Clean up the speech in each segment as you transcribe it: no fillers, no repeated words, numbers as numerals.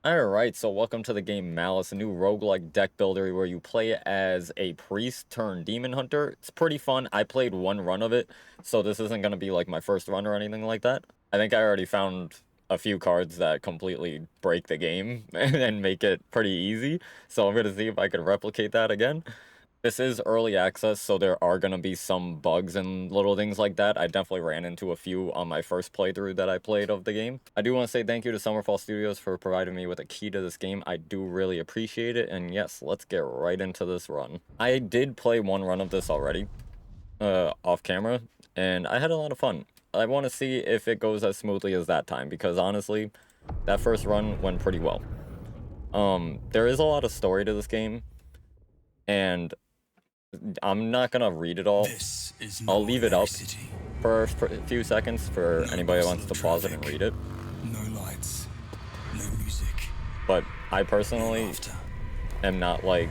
Alright, so welcome to the game Malys, a new roguelike deck builder where you play as a priest turned demon hunter. It's pretty fun. I played one run of it, so this isn't going to be like my first run or anything like that. I think I already found a few cards that completely break the game and make it pretty easy, so I'm going to see if I can replicate that again. This is early access, so there are going to be some bugs and little things like that. I definitely ran into a few on my first playthrough that I played of the game. I do want to say thank you to Summerfall Studios for providing me with a key to this game. I do really appreciate it, and yes, let's get right into this run. I did play one run of this already, off camera, and I had a lot of fun. I want to see if it goes as smoothly as that time, because honestly, that first run went pretty well. There is a lot of story to this game, and I'm not gonna read it all. I'll leave it up for a few seconds for anybody who wants to pause it and read it. No lights, no music. But I personally am not like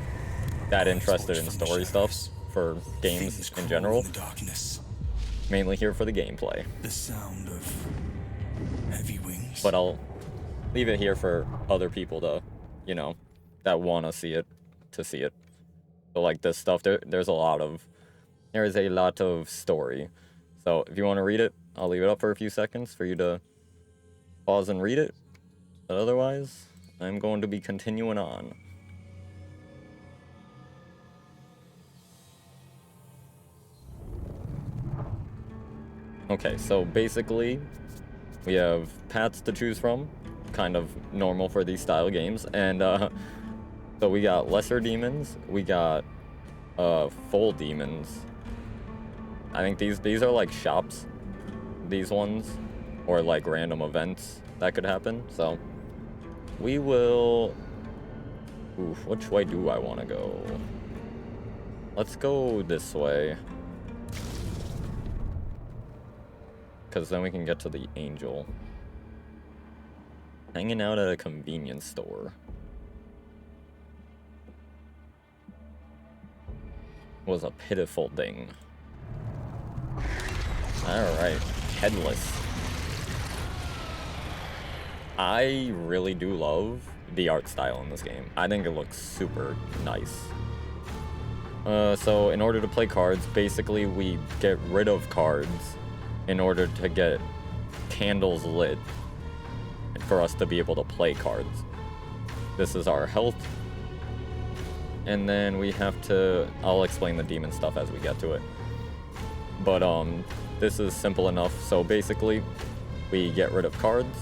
that interested in story stuff for games in general. Mainly here for the gameplay. The sound of heavy wings. But I'll leave it here for other people to, you know, that want to see it, So like this stuff, there's a lot of story. So if you want to read it, I'll leave it up for a few seconds for you to pause and read it. But otherwise, I'm going to be continuing on. Okay, so basically, we have paths to choose from, kind of normal for these style games, and so we got lesser demons, we got full demons. I think these are like shops, these ones, or like random events that could happen. So we will, which way do I want to go? Let's go this way, because then we can get to the angel. Hanging out at a convenience store. Was a pitiful thing. Alright, headless. I really do love the art style in this game. I think it looks super nice. So in order to play cards, basically we get rid of cards in order to get candles lit for us to be able to play cards. This is our health. And then we have to, I'll explain the demon stuff as we get to it. But this is simple enough. So basically, we get rid of cards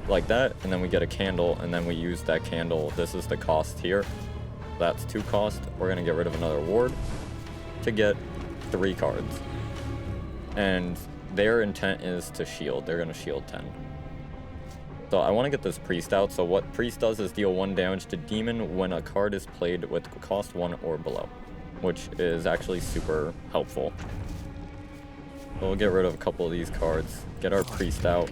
like that, and then we get a candle, and then we use that candle. This is the cost here. That's 2 cost. We're gonna get rid of another ward to get 3 cards. And their intent is to shield. They're gonna shield 10. So I want to get this priest out. So what priest does is deal 1 damage to demon when a card is played with cost 1 or below, which is actually super helpful. So we'll get rid of a couple of these cards, get our priest out,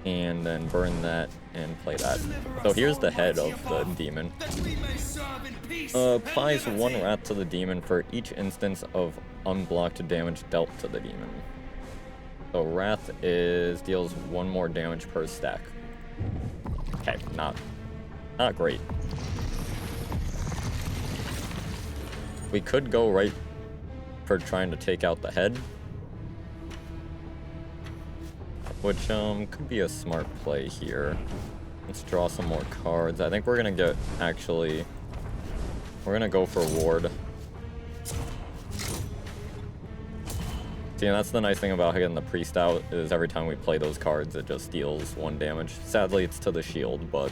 and then burn that and play that. So here's the head of the demon. Applies 1 wrath to the demon for each instance of unblocked damage dealt to the demon. So Wrath deals 1 more damage per stack. Okay, not great. We could go right for trying to take out the head, which could be a smart play here. Let's draw some more cards. I think we're gonna get, actually, we're gonna go for ward. See, and that's the nice thing about getting the priest out, is every time we play those cards, it just deals 1 damage. Sadly, it's to the shield, but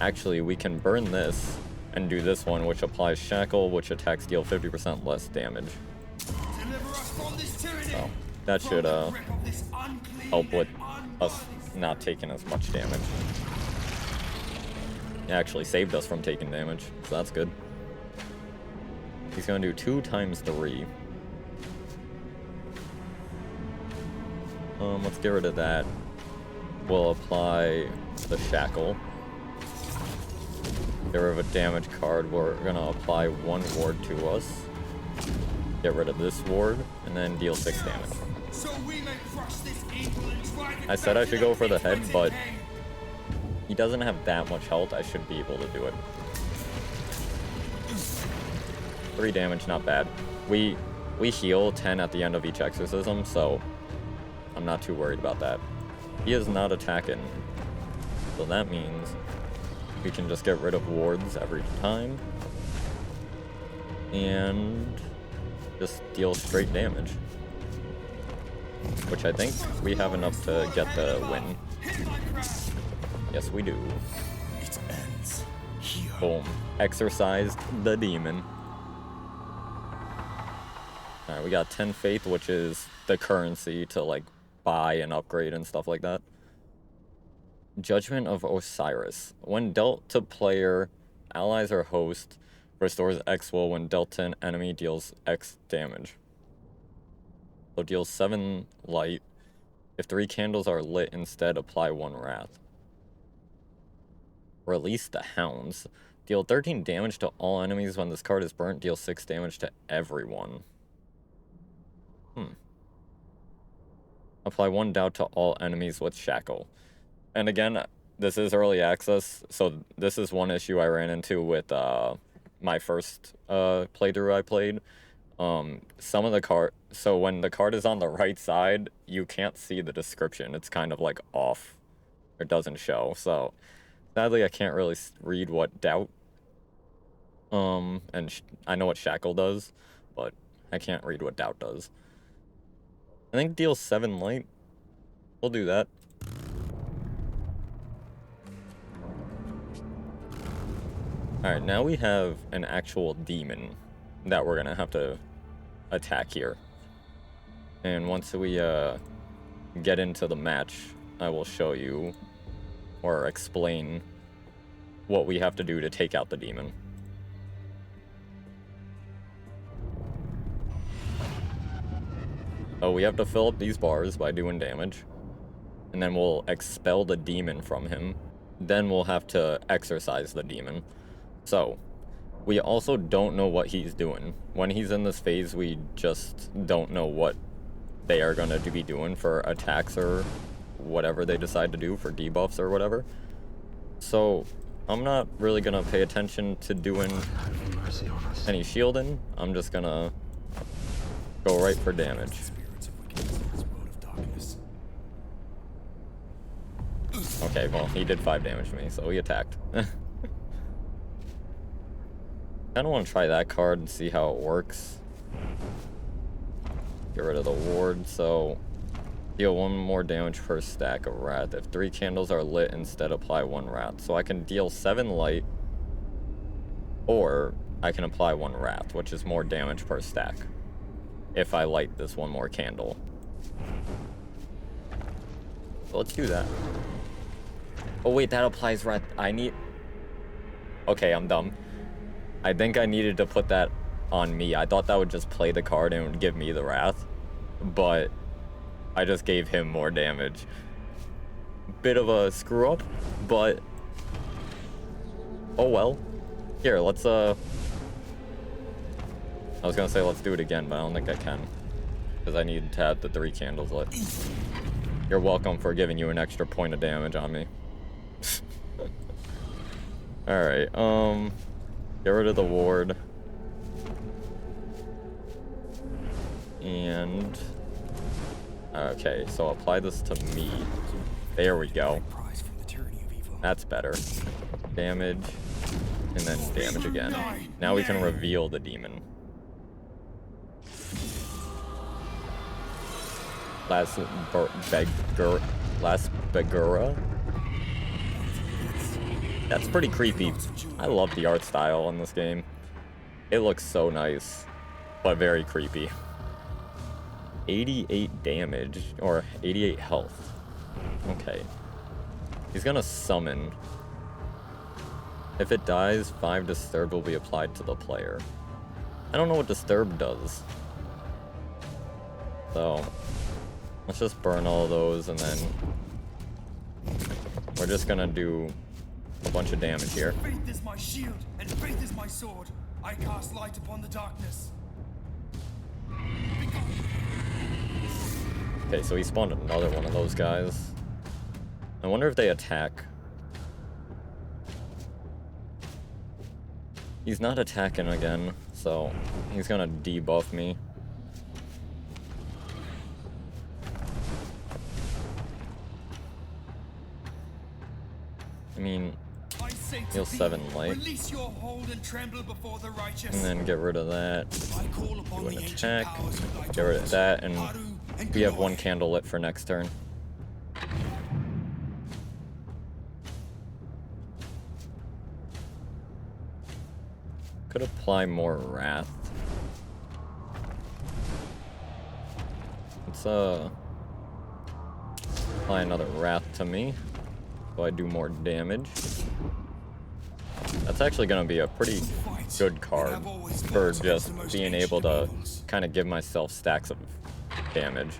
actually, we can burn this and do this one, which applies shackle, which attacks deal 50% less damage. So that should help with us not taking as much damage. It actually saved us from taking damage, so that's good. He's gonna do 2 times 3. Let's get rid of that. We'll apply the shackle. Get rid of a damage card. We're gonna apply 1 ward to us. Get rid of this ward, and then deal 6 damage. I said I should go for the head, but he doesn't have that much health, I should be able to do it. 3 damage, not bad. We heal 10 at the end of each exorcism, so I'm not too worried about that. He is not attacking, so that means we can just get rid of wards every time and just deal straight damage, which I think we have enough to get the win. Yes, we do. It ends here. Boom. Exorcised the demon. Alright, we got 10 faith, which is the currency to, like, buy and upgrade and stuff like that. Judgment of Osiris. When dealt to player, allies, or host, restores X will. When dealt to an enemy, deals X damage. So deals 7 light. If 3 candles are lit instead, apply 1 wrath. Release the Hounds. Deal 13 damage to all enemies when this card is burnt. Deal 6 damage to everyone. Apply 1 doubt to all enemies with Shackle. And again, this is early access, so this is one issue I ran into with my first playthrough I played. Some of the card, so when the card is on the right side, you can't see the description. It's kind of like off. It doesn't show. So sadly, I can't really read what doubt. And I know what Shackle does, but I can't read what doubt does. I think deal 7 light. We'll do that. Alright, now we have an actual demon that we're gonna have to attack here. And once we get into the match, I will show you or explain what we have to do to take out the demon. So we have to fill up these bars by doing damage, and then we'll expel the demon from him. Then we'll have to exorcise the demon. So we also don't know what he's doing. When he's in this phase, we just don't know what they are going to be doing for attacks or whatever they decide to do for debuffs or whatever. So I'm not really going to pay attention to doing any shielding. I'm just going to go right for damage. Okay, well, he did 5 damage to me, so he attacked. I kind of want to try that card and see how it works. Get rid of the ward, so deal 1 more damage per stack of wrath. If 3 candles are lit, instead apply 1 wrath. So I can deal 7 light, or I can apply 1 wrath, which is more damage per stack if I light this 1 more candle. So let's do that. Oh wait, that applies wrath. Okay, I'm dumb. I think I needed to put that on me. I thought that would just play the card and it would give me the wrath, but I just gave him more damage. Bit of a screw up, but oh well. Here, let's I was gonna say let's do it again, but I don't think I can, because I need to have the 3 candles lit. You're welcome for giving you an extra point of damage on me. Alright, get rid of the ward. And okay, so apply this to me. There we go. That's better. Damage, and then damage again. Now we can reveal the demon. Last Begura. That's pretty creepy. I love the art style in this game. It looks so nice, but very creepy. 88 damage, or 88 health. Okay. He's gonna summon. If it dies, 5 disturb will be applied to the player. I don't know what disturb does. So let's just burn all of those, and then we're just gonna do a bunch of damage here. Faith is my shield, and faith is my sword. I cast light upon the darkness. Okay, so he spawned another one of those guys. I wonder if they attack. He's not attacking again, so he's gonna debuff me. I mean, heal 7 light. And then get rid of that. Do an attack. Get rid of that, and we have 1 candle lit for next turn. Could apply more wrath. Let's apply another wrath to me, so I do more damage. That's actually gonna be a pretty good card for just being able to kind of give myself stacks of damage.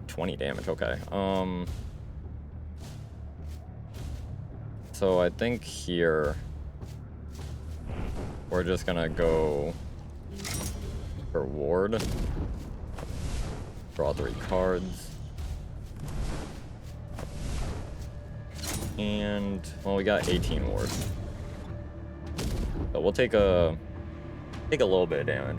20 damage, okay. So I think here we're just gonna go for ward. Draw 3 cards. And, well, we got 18 ward. So we'll take a little bit of damage.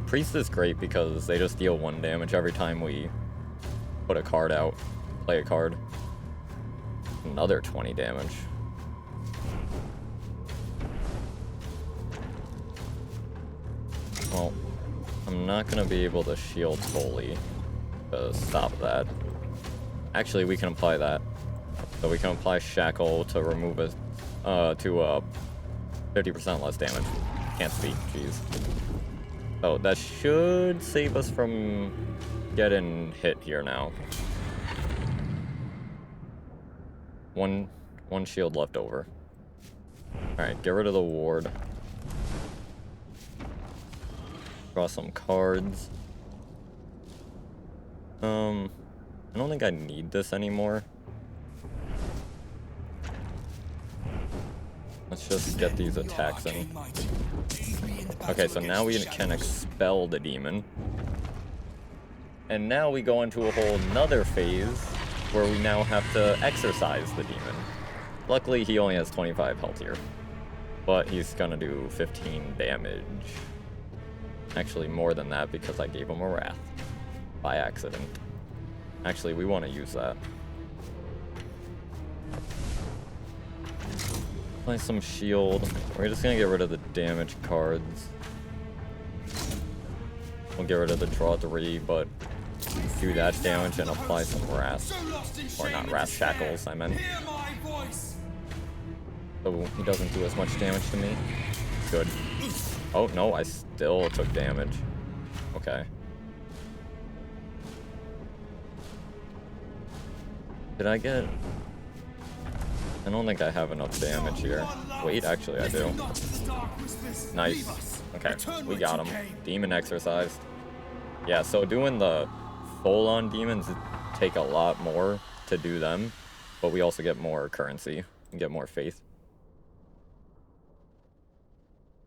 Priest is great because they just deal 1 damage every time we put a card out, play a card. Another 20 damage. Well, I'm not gonna be able to shield fully to stop that. Actually, we can apply that. So we can apply Shackle to remove it to 50% less damage. Can't speak, jeez. So that should save us from getting hit here now. One shield left over. Alright, get rid of the ward. Draw some cards. I don't think I need this anymore. Let's just get these attacks in. Okay, so now we can expel the demon. And now we go into a whole nother phase where we now have to exorcise the demon. Luckily, he only has 25 health here. But he's gonna do 15 damage. Actually, more than that because I gave him a wrath. By accident. Actually, we want to use that. Play some shield. We're just gonna get rid of the damage cards. We'll get rid of the draw 3, but do that damage and apply some wrath. Or not wrath, shackles, I meant. So he doesn't do as much damage to me. Good. Oh, no, I still took damage. Okay. Did I get... I don't think I have enough damage here. Wait, actually I do. Nice. Okay, we got him. Demon exorcised. Yeah, so doing the full-on demons take a lot more to do them, but we also get more currency and get more faith.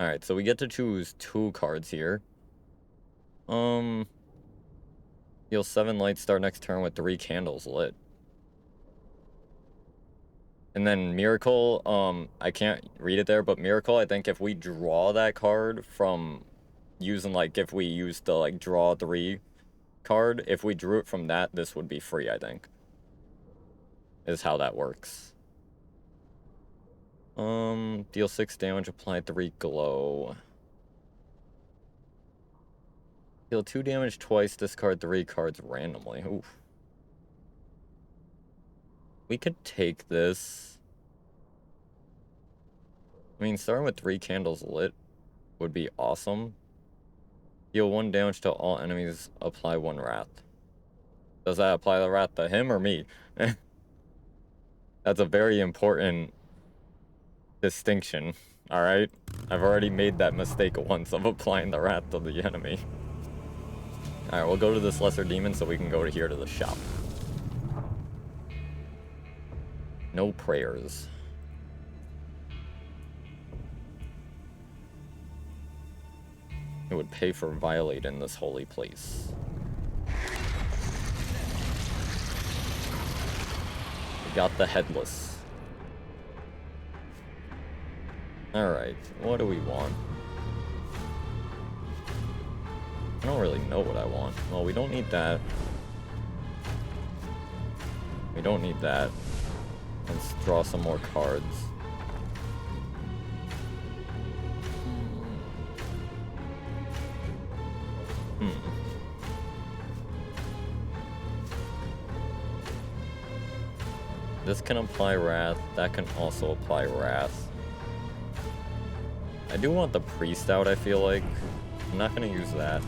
Alright, so we get to choose 2 cards here. Heal 7 light, start next turn with 3 candles lit. And then Miracle, I can't read it there, but Miracle, I think if we draw that card from using, like, if we used the, like, draw 3 card, if we drew it from that, this would be free, I think. Is how that works. Deal 6 damage, apply 3 glow. Deal 2 damage twice, discard 3 cards randomly. Oof. We could take this. I mean, starting with 3 candles lit would be awesome. Deal 1 damage to all enemies, apply 1 wrath. Does that apply the wrath to him or me? That's a very important distinction, alright? I've already made that mistake once of applying the wrath to the enemy. Alright, we'll go to this lesser demon so we can go to here to the shop. No prayers. It would pay for violating this holy place. Got the headless. Alright, what do we want? I don't really know what I want. Well, we don't need that. We don't need that. Let's draw some more cards. This can apply Wrath. That can also apply Wrath. I do want the Priest out, I feel like. I'm not going to use that. I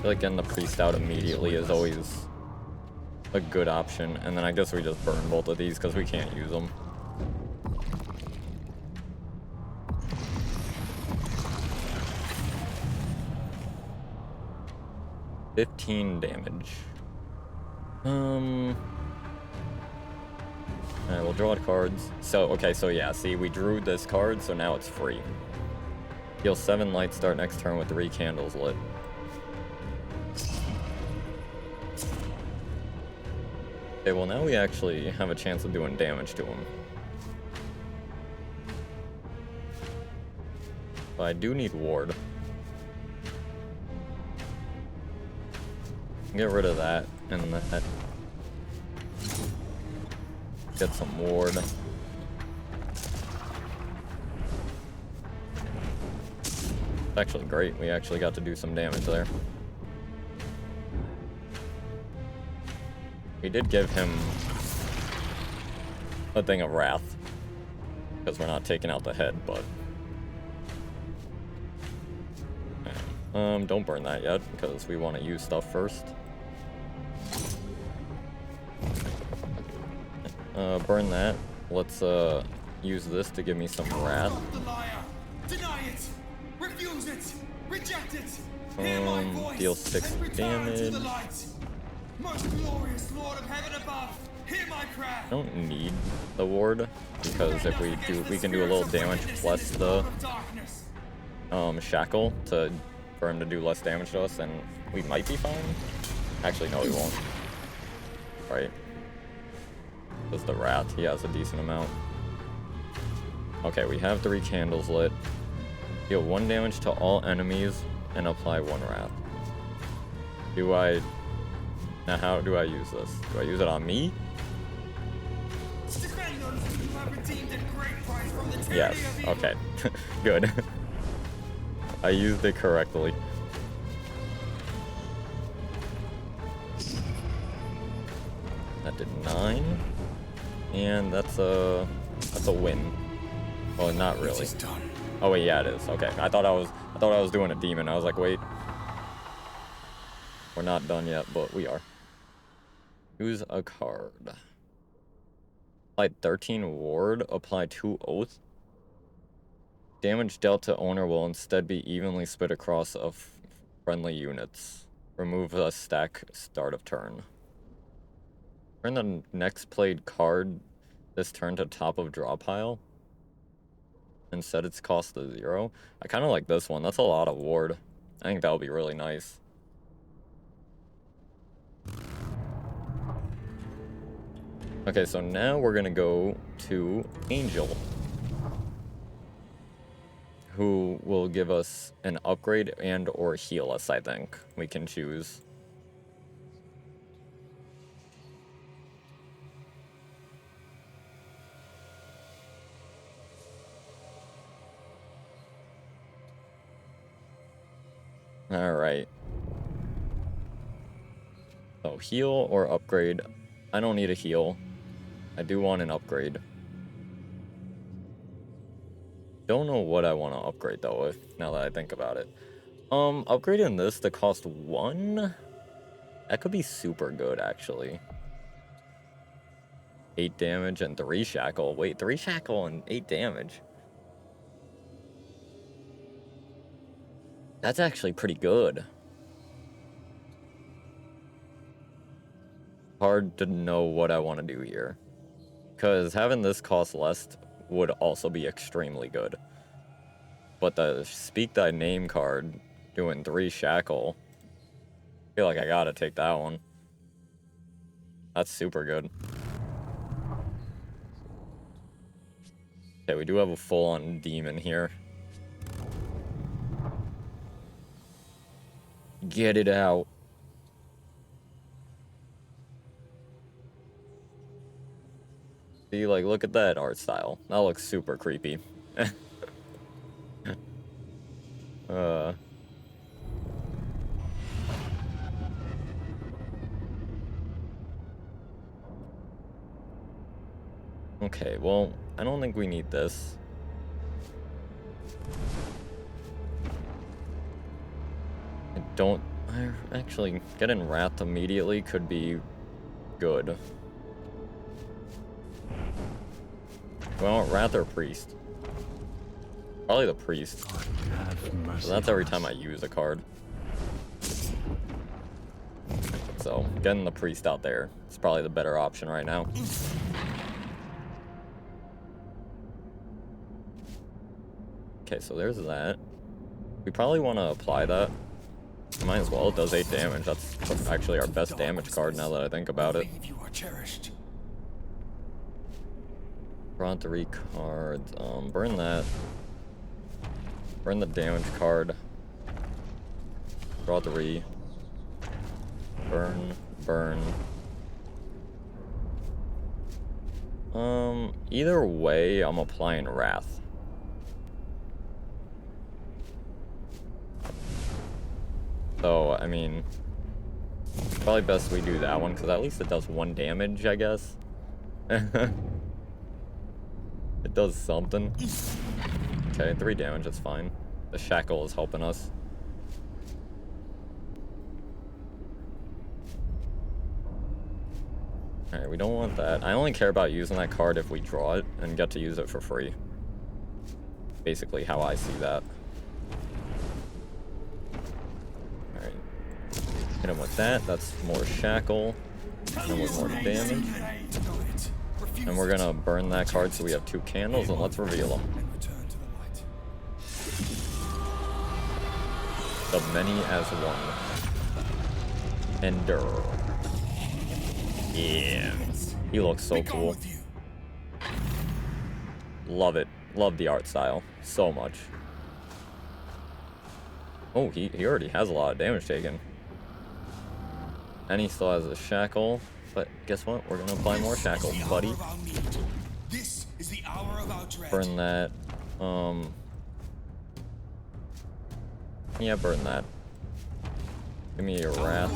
feel like getting the Priest out immediately is always a good option. And then I guess we just burn both of these because we can't use them. $15 damage. Alright, we'll draw cards. So, okay, so yeah, see, we drew this card, so now it's free. Heal 7 light, start next turn with 3 candles lit. Okay, well now we actually have a chance of doing damage to him. But I do need ward. Get rid of that and that. Get some ward. Actually great, we actually got to do some damage there. We did give him a thing of wrath, because we're not taking out the head, but... don't burn that yet, because we want to use stuff first. Burn that. Let's, use this to give me some wrath. Stop the liar! Deny it! Refuse it! Reject it! Hear my voice! Deal 6 and return damage. to the light! Most glorious Lord of Heaven above, hear my prayer! I don't need the ward, because if we do, we can do a little damage plus the shackle for him to do less damage to us, and we might be fine. Actually, no, we won't. Right. Just the wrath, he has a decent amount. Okay, we have 3 candles lit. Deal 1 damage to all enemies and apply 1 wrath. Now how do I use this? Do I use it on me? Yes, okay. Good. I used it correctly. That did 9. And that's a win. Well, not really. Oh wait, yeah, it is. Okay. I thought I was doing a demon. I was like, wait. We're not done yet, but we are. Use a card. Apply 13 ward. Apply 2 oath. Damage dealt to owner will instead be evenly split across of friendly units. Remove a stack start of turn. Turn the next played card this turn to top of draw pile. And set its cost to 0. I kind of like this one. That's a lot of ward. I think that'll be really nice. Okay, so now we're gonna go to Angel, who will give us an upgrade and or heal us, I think. We can choose. Alright. So heal or upgrade. I don't need a heal. I do want an upgrade. Don't know what I want to upgrade though, now that I think about it. Upgrading this to cost 1? That could be super good, actually. 8 damage and 3 shackle. Wait, 3 shackle and 8 damage. That's actually pretty good. Hard to know what I want to do here. Because having this cost less would also be extremely good. But the Speak Thy Name card doing 3 shackle, I feel like I gotta take that one. That's super good. Okay, we do have a full-on demon here. Get it out. See, like, look at that art style. That looks super creepy. uh... Okay, well, I don't think we need this. Actually, getting Wrath immediately could be good. Well, Wrath or Priest? Probably the Priest. So that's every time I use a card. So, getting the Priest out there is probably the better option right now. Okay, so there's that. We probably want to apply that. Might as well. It does 8 damage. That's actually our best damage card now that I think about it. Draw 3 cards. Burn that. Burn the damage card. Draw 3. Burn. Burn. Either way, I'm applying Wrath. So, I mean, probably best we do that one, because at least it does 1 damage, I guess. It does something. Okay, 3 damage, that's fine. The shackle is helping us. Alright, we don't want that. I only care about using that card if we draw it and get to use it for free. Basically how I see that. Hit him with that. That's more shackle. And with more damage. And we're gonna burn that card so we have 2 candles, and let's reveal them. The many as one. Ender. Yeah. He looks so cool. Love it. Love the art style. So much. Oh, he already has a lot of damage taken. And he still has a shackle, but guess what? We're gonna apply more shackles, buddy. Burn that. Yeah, burn that. Give me your Wrath.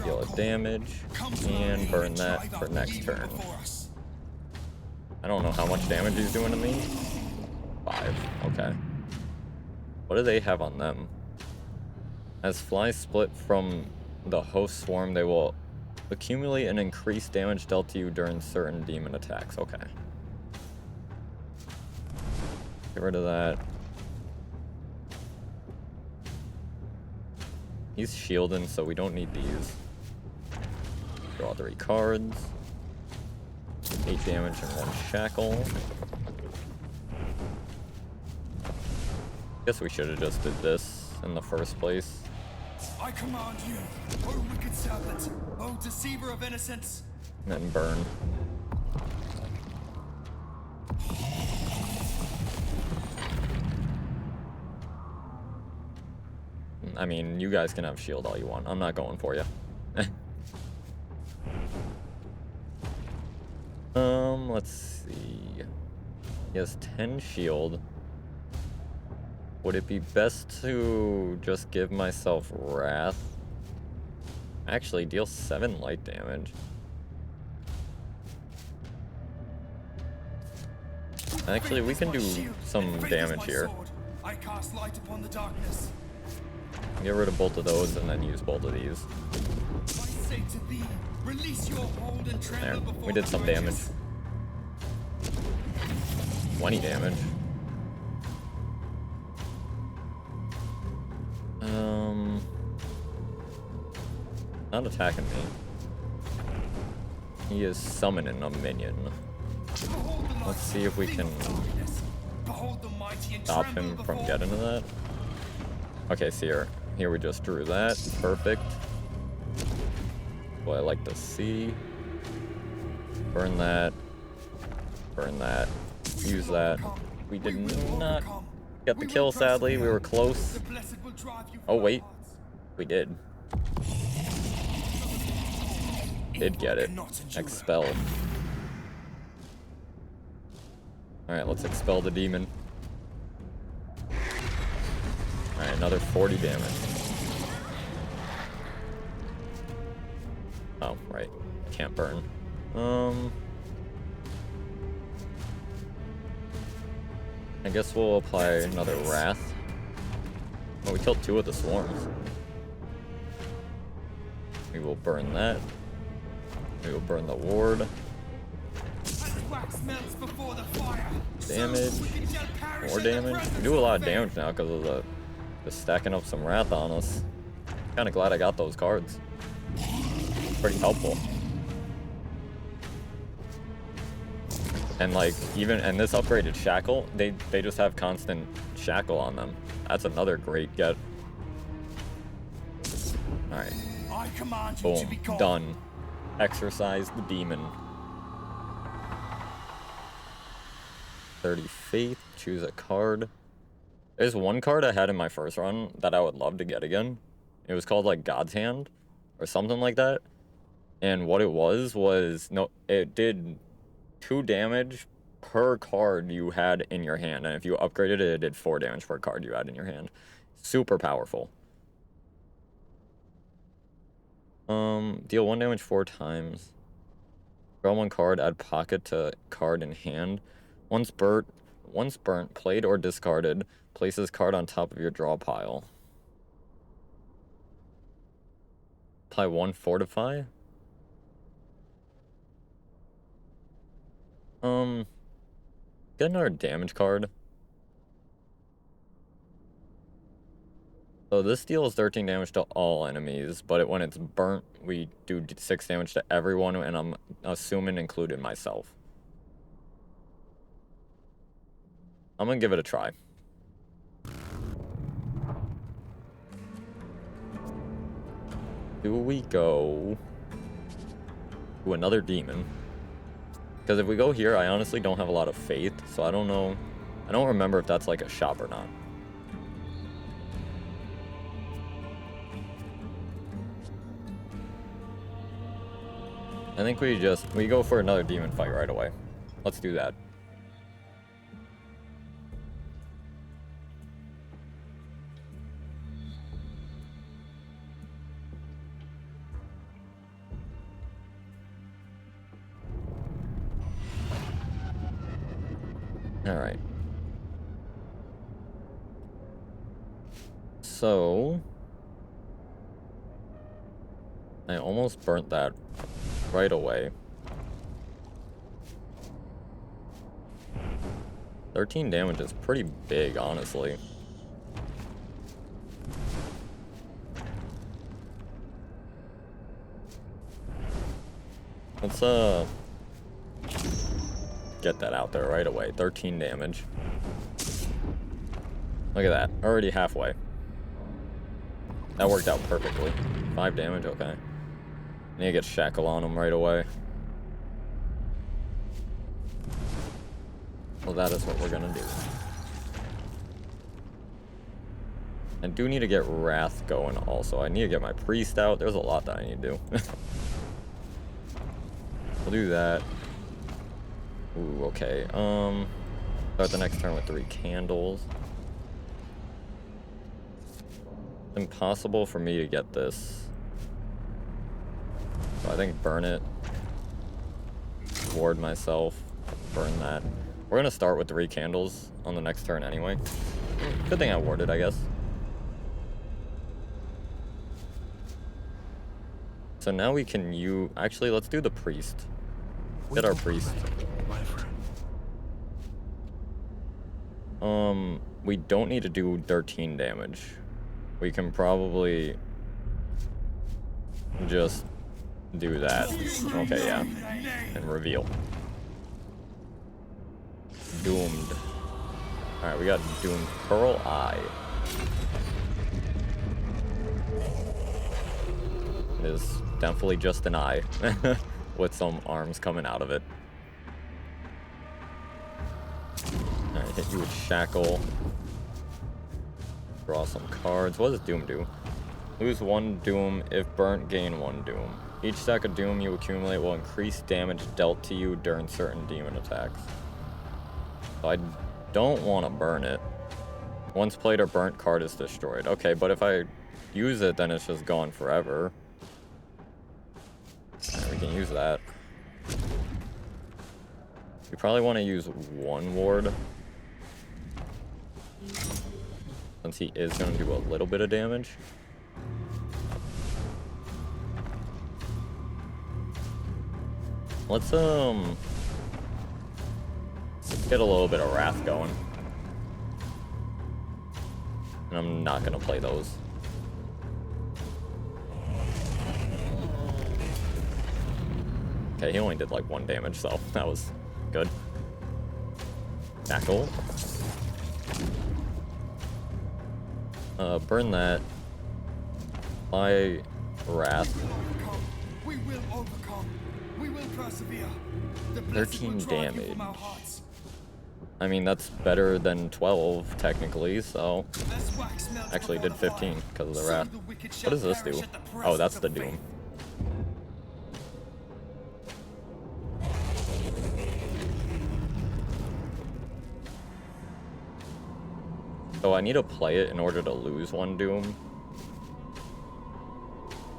Deal a damage, and burn that for next turn. I don't know how much damage he's doing to me. 5, okay. What do they have on them? As flies split from the host swarm, they will accumulate and increase damage dealt to you during certain demon attacks. Okay. Get rid of that. He's shielding, so we don't need these. Draw 3 cards. 8 damage and 1 shackle. Guess we should have just did this in the first place. I command you, O wicked serpent, O deceiver of innocence. And then burn. I mean, you guys can have shield all you want. I'm not going for you. Let's see. He has 10 shield. Would it be best to just give myself Wrath? Actually, deal 7 light damage. Actually, we can do some damage here. I cast light upon the darkness. Get rid of both of those and then use both of these. I say to thee, release your hold and tremble before We did some damage. 20 damage. Not attacking me. He is summoning a minion. Let's see if we can stop him from getting to that. Okay, see here. Here we just drew that. Perfect. What I like to see. Burn that. Burn that. Use that. We did not get the kill, sadly. We were close. Oh, wait. We did. Did get it. Expel. Alright, let's expel the demon. Alright, another 40 damage. Oh, right. I can't burn. I guess we'll apply another wrath. Oh, we killed 2 of the swarms. We will burn that. We will burn the ward. Damage. More damage. We do a lot of damage now because of the stacking up some wrath on us. Kind of glad I got those cards. Pretty helpful. And like and this upgraded shackle, they just have constant shackle on them. That's another great get. All right. Boom. Done. Exorcise the demon. 30 faith. Choose a card. There's one card I had in my first run that I would love to get again. It was called like God's Hand or something like that. And what it was no, it did 2 damage per card you had in your hand. And if you upgraded it, it did 4 damage per card you had in your hand. Super powerful. Deal 1 damage 4 times. Draw 1 card, add pocket to card in hand. Once burnt, played or discarded, place this card on top of your draw pile. Apply 1 fortify. Get another damage card. So this deals 13 damage to all enemies, but when it's burnt, we do 6 damage to everyone, and I'm assuming included myself. I'm gonna give it a try. Do we go to another demon? Because if we go here, I honestly don't have a lot of faith, so I don't know. I don't remember if that's like a shop or not. I think we go for another demon fight right away. Let's do that. Alright. So I almost burnt that right away. 13 damage is pretty big, honestly. Let's get that out there right away. 13 damage. Look at that. Already halfway. That worked out perfectly. 5 damage, okay. Need to get shackle on him right away. Well, that is what we're gonna do. I do need to get wrath going also. I need to get my priest out. There's a lot that I need to do. We'll do that. Ooh, okay. Start the next turn with 3 candles. It's impossible for me to get this. So I think burn it. Ward myself. Burn that. We're gonna start with 3 candles on the next turn anyway. Good thing I warded, I guess. So now we can actually, let's do the priest. Get our priest. We don't need to do 13 damage. We can probably just do that. Okay, yeah. And reveal. Doomed. Alright, we got Doomed Pearl Eye. is definitely just an eye with some arms coming out of it. Alright, hit you with Shackle. Draw some cards. What does Doom do? Lose 1 Doom. If burnt, gain 1 Doom. Each stack of Doom you accumulate will increase damage dealt to you during certain demon attacks. So I don't want to burn it. Once played or burnt, card is destroyed. Okay, but if I use it, then it's just gone forever. Right, we can use that. We probably want to use 1 ward, since he is going to do a little bit of damage. Let's get a little bit of Wrath going. And I'm not going to play those. Okay, he only did like 1 damage, so that was good. Tackle. Burn that. Apply Wrath. We will overcome. We will persevere. The 13 damage. I mean, that's better than 12, technically, so... Actually, did 15 because of the Wrath. What does this do? Oh, that's the Doom. So I need to play it in order to lose 1 Doom.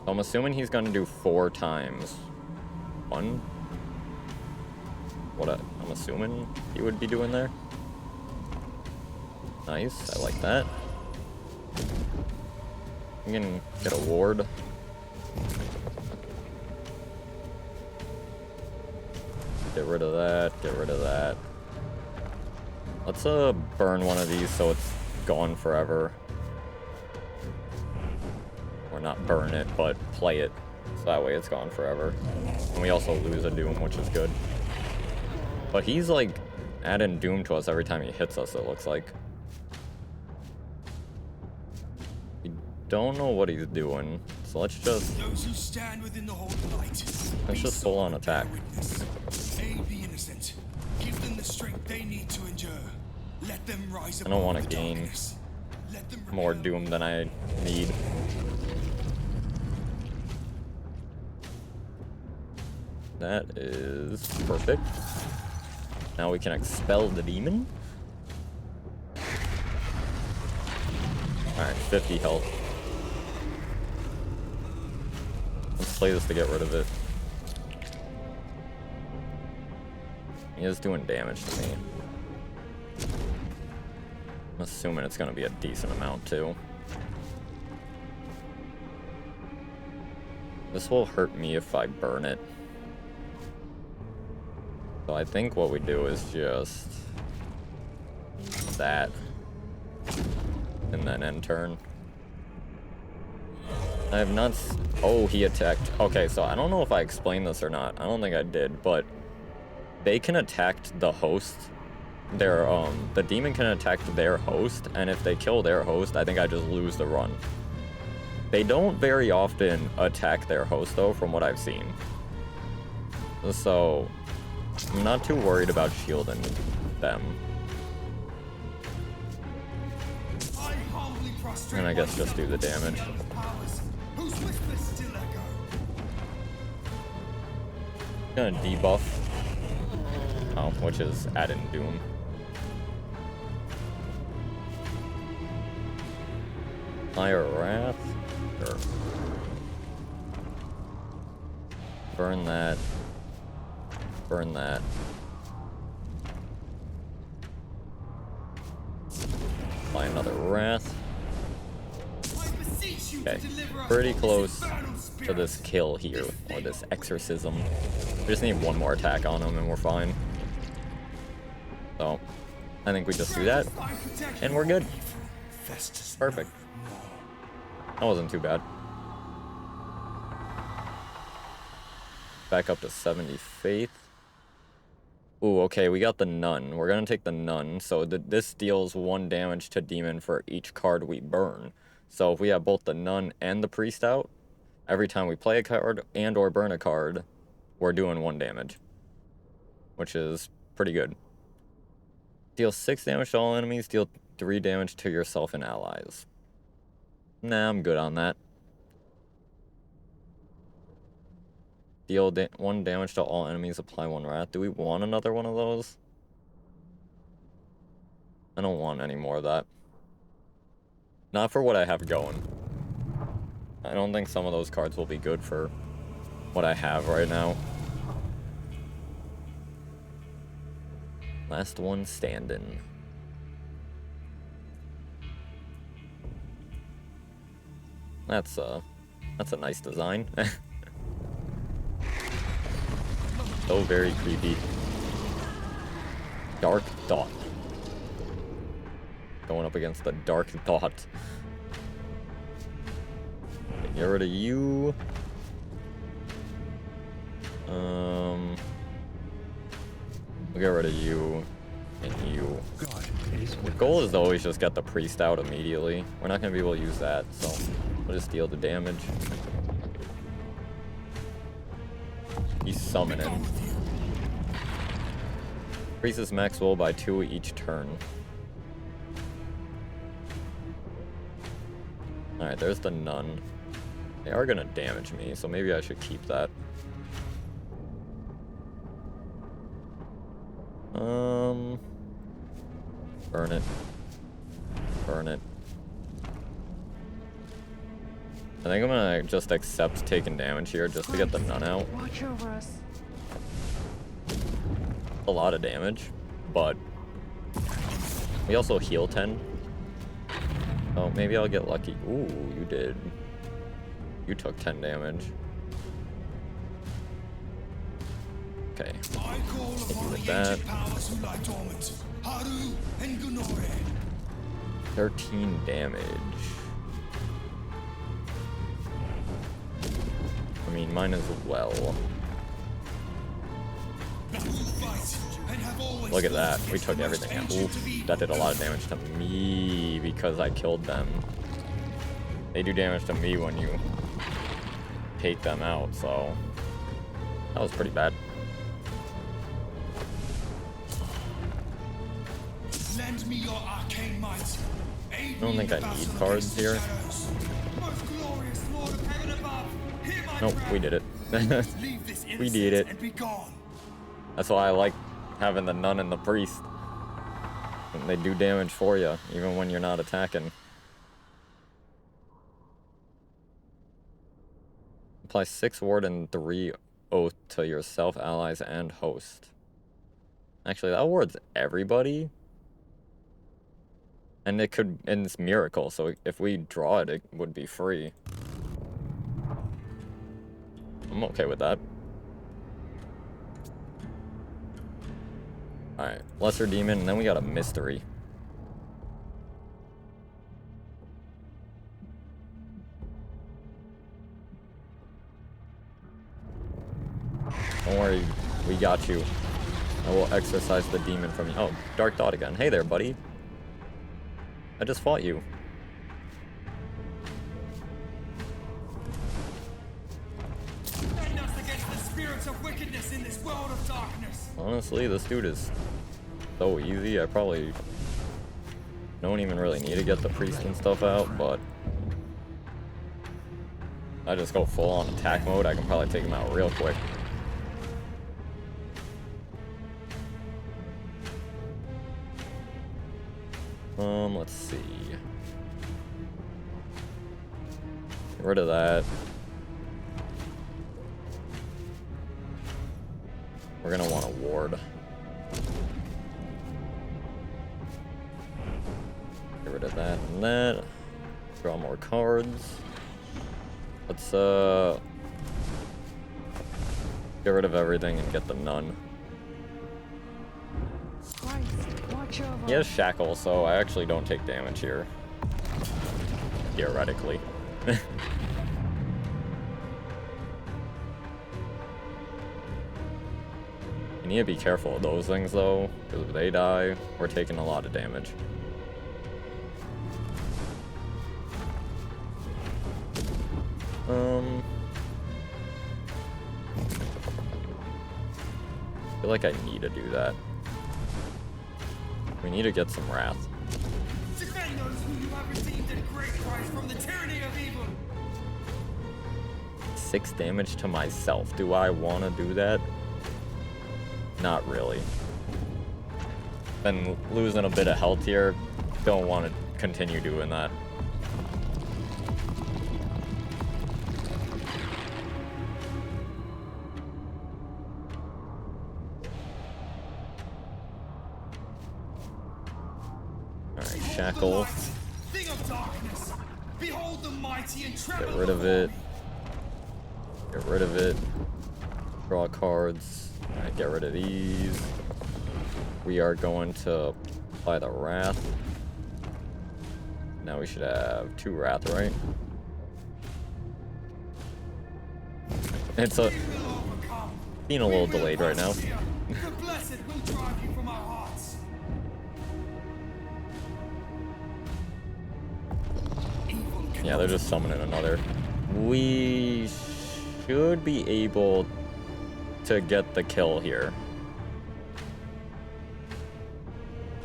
So I'm assuming he's going to do 4 times 1. What I'm assuming he would be doing there. Nice, I like that. I'm gonna get a ward. Get rid of that, get rid of that. Let's burn one of these so it's gone forever. Or not burn it, but play it. So that way it's gone forever. And we also lose a Doom, which is good. But he's like adding Doom to us every time he hits us, it looks like. We don't know what he's doing. So let's just Those who stand within the holy light. let's just full on attack. Aid the innocent. Give them the strength they need to endure. Let them rise I don't want above to the gain darkness. Let them more rebel. Doom than I need. That is perfect. Now we can expel the demon. Alright, 50 health. Let's play this to get rid of it. He is doing damage to me. I'm assuming it's gonna be a decent amount too. This will hurt me if I burn it. So I think what we do is just that. And then end turn. I have not... Oh, he attacked. Okay, so I don't know if I explained this or not. I don't think I did, but they can attack the host. The demon can attack their host, and if they kill their host, I think I just lose the run. They don't very often attack their host, though, from what I've seen. So I'm not too worried about shielding them. And I guess just do the damage. Gonna debuff. Oh, which is add in Doom. Fire Wrath. Sure. Burn that. Burn that. Apply another Wrath. Okay, pretty close to this kill here, or this exorcism. We just need 1 more attack on him and we're fine. So, I think we just do that, and we're good. Perfect. That wasn't too bad. Back up to 70 faith. Ooh, okay, we got the Nun. We're gonna take the Nun, so this deals 1 damage to demon for each card we burn. So if we have both the Nun and the Priest out, every time we play a card and or burn a card, we're doing 1 damage, which is pretty good. Deal 6 damage to all enemies, deal 3 damage to yourself and allies. Nah, I'm good on that. Deal 1 damage to all enemies, apply 1 wrath. Do we want another one of those? I don't want any more of that. Not for what I have going. I don't think some of those cards will be good for what I have right now. Last one standing. That's a nice design. So very creepy. Dark Thought. Going up against the Dark Thought. Get rid of you. We'll get rid of you and you. The goal is to always just get the priest out immediately. We're not going to be able to use that, so we'll just deal the damage. He's summoning. Increases max roll by 2 each turn. Alright, there's the nun. They are gonna damage me, so maybe I should keep that. Burn it. Burn it. I think I'm gonna just accept taking damage here just to get the nun out. Watch over us. A lot of damage, but we also heal 10. Oh, maybe I'll get lucky. Ooh, you did. You took 10 damage. Okay. I call upon the that. ancient powers who lie dormant. Haru and Gunore. 13 damage. I mean, mine as well. Look at that. We took everything out. Oof, that did a lot of damage to me because I killed them. They do damage to me when you take them out, so that was pretty bad. Lend me your arcane might. I don't think I need cards here. Most glorious Lord of Heaven above, hear my Nope, we did it. We did it. and be gone. That's why I like having the nun and the priest. And they do damage for you, even when you're not attacking. Apply 6 ward and 3 oath to yourself, allies, and host. Actually, that wards everybody. And it could, and it's miracle, so if we draw it, it would be free. I'm okay with that. Alright, lesser demon, and then we got a mystery. Don't worry, we got you. I will exorcise the demon from you. Oh, Dark Thought again. Hey there, buddy. I just fought you. Defend us against the spirits of wickedness in this world of darkness. Honestly, this dude is so easy. I probably don't even really need to get the priest and stuff out, but I just go full on attack mode. I can probably take him out real quick. Let's see. Get rid of that. We're gonna want a ward. Get rid of that and that. Draw more cards. Let's get rid of everything and get the nun. He has shackle, so I actually don't take damage here. Theoretically. You need to be careful of those things, though, because if they die, we're taking a lot of damage. feel like I need to do that. We need to get some wrath. Defend those who you have redeemed at great price from the tyranny of evil. 6 damage to myself. Do I want to do that? Not really. Been losing a bit of health here. Don't want to continue doing that. Alright, shackle. Thing of darkness. Behold the mighty and Get tremble rid of before it. me. Get rid of it. Draw cards. Alright, get rid of these. We are going to apply the wrath. Now we should have 2 wrath, right? It's a You will overcome. being a little delayed right now. Persevere. The blessed will drive you from our hearts. Evil Yeah, they're just summoning another. We should be able to get the kill here.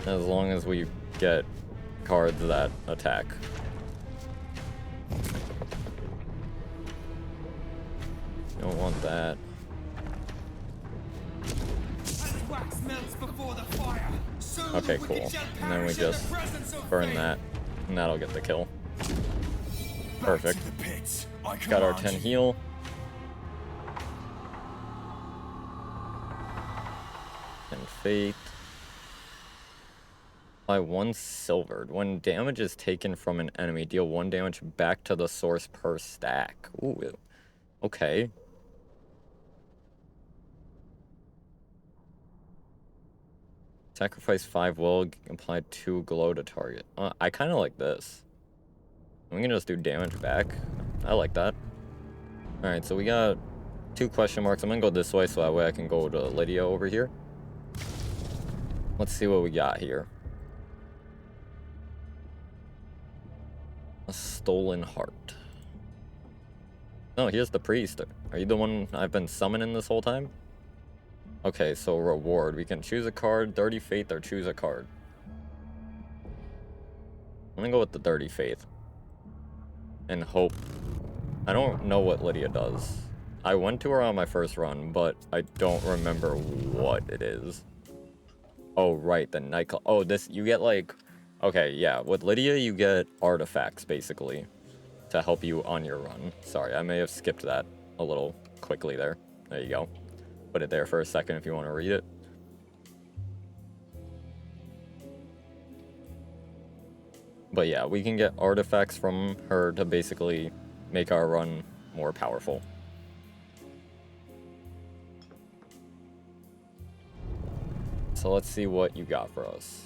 As long as we get cards that attack. Don't want that. As wax melts before the fire, so Okay, the cool. wicked shall And then we perish in the just presence of burn fate. that, and that'll get the kill. Back Perfect. to the pits. I Got our command 10 you. heal. And faith. By 1 silvered. When damage is taken from an enemy, deal 1 damage back to the source per stack. Ooh. Okay. Sacrifice 5 will, apply 2 glow to target. I kind of like this. We can just do damage back. I like that. Alright, so we got 2 question marks. I'm gonna go this way so that way I can go to Lydia over here. Let's see what we got here. A stolen heart. Oh, here's the priest. Are you the one I've been summoning this whole time? Okay, so reward. We can choose a card, Dirty Faith, or choose a card. I'm gonna go with the Dirty Faith. And hope. I don't know what Lydia does. I went to her on my first run, but I don't remember what it is. Oh, right, the nightclub. Oh, this, you get like... Okay, yeah, with Lydia, you get artifacts, basically, to help you on your run. Sorry, I may have skipped that a little quickly there. There you go. Put it there for a second if you want to read it. But yeah, we can get artifacts from her to basically make our run more powerful. So let's see what you got for us.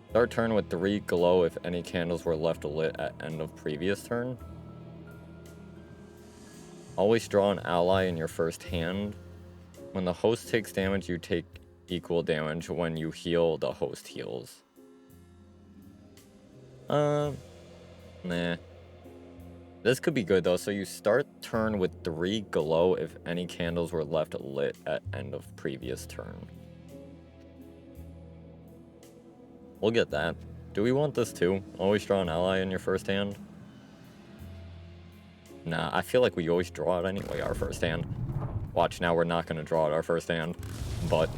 Start turn with 3 glow if any candles were left lit at end of previous turn. Always draw an ally in your first hand. When the host takes damage, you take equal damage. When you heal, the host heals. Nah. This could be good though. So you start turn with 3 glow if any candles were left lit at end of previous turn. We'll get that. Do we want this too? Always draw an ally in your first hand? Nah, I feel like we always draw it anyway, our first hand. Watch, now we're not going to draw it our first hand. But,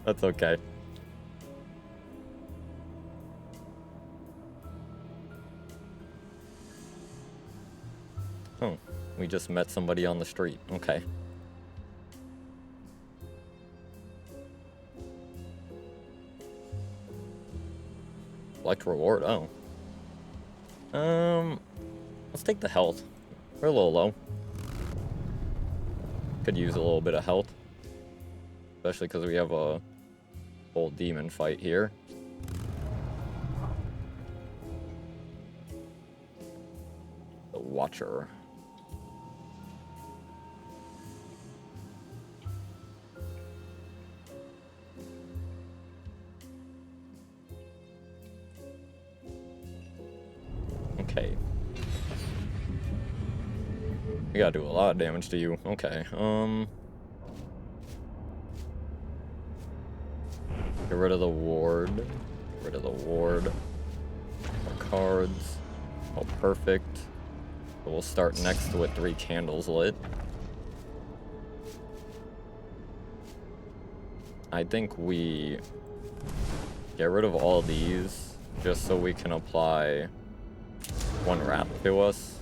that's okay. Oh, we just met somebody on the street. Okay. Select reward, oh. Let's take the health. We're a little low. Could use a little bit of health. Especially because we have a whole demon fight here. The Watcher. Okay. We gotta do a lot of damage to you. Okay, Get rid of the ward. Get rid of the ward. More cards. Oh, perfect. So we'll start next with 3 candles lit. I think we get rid of all these just so we can apply 1 wrath to us.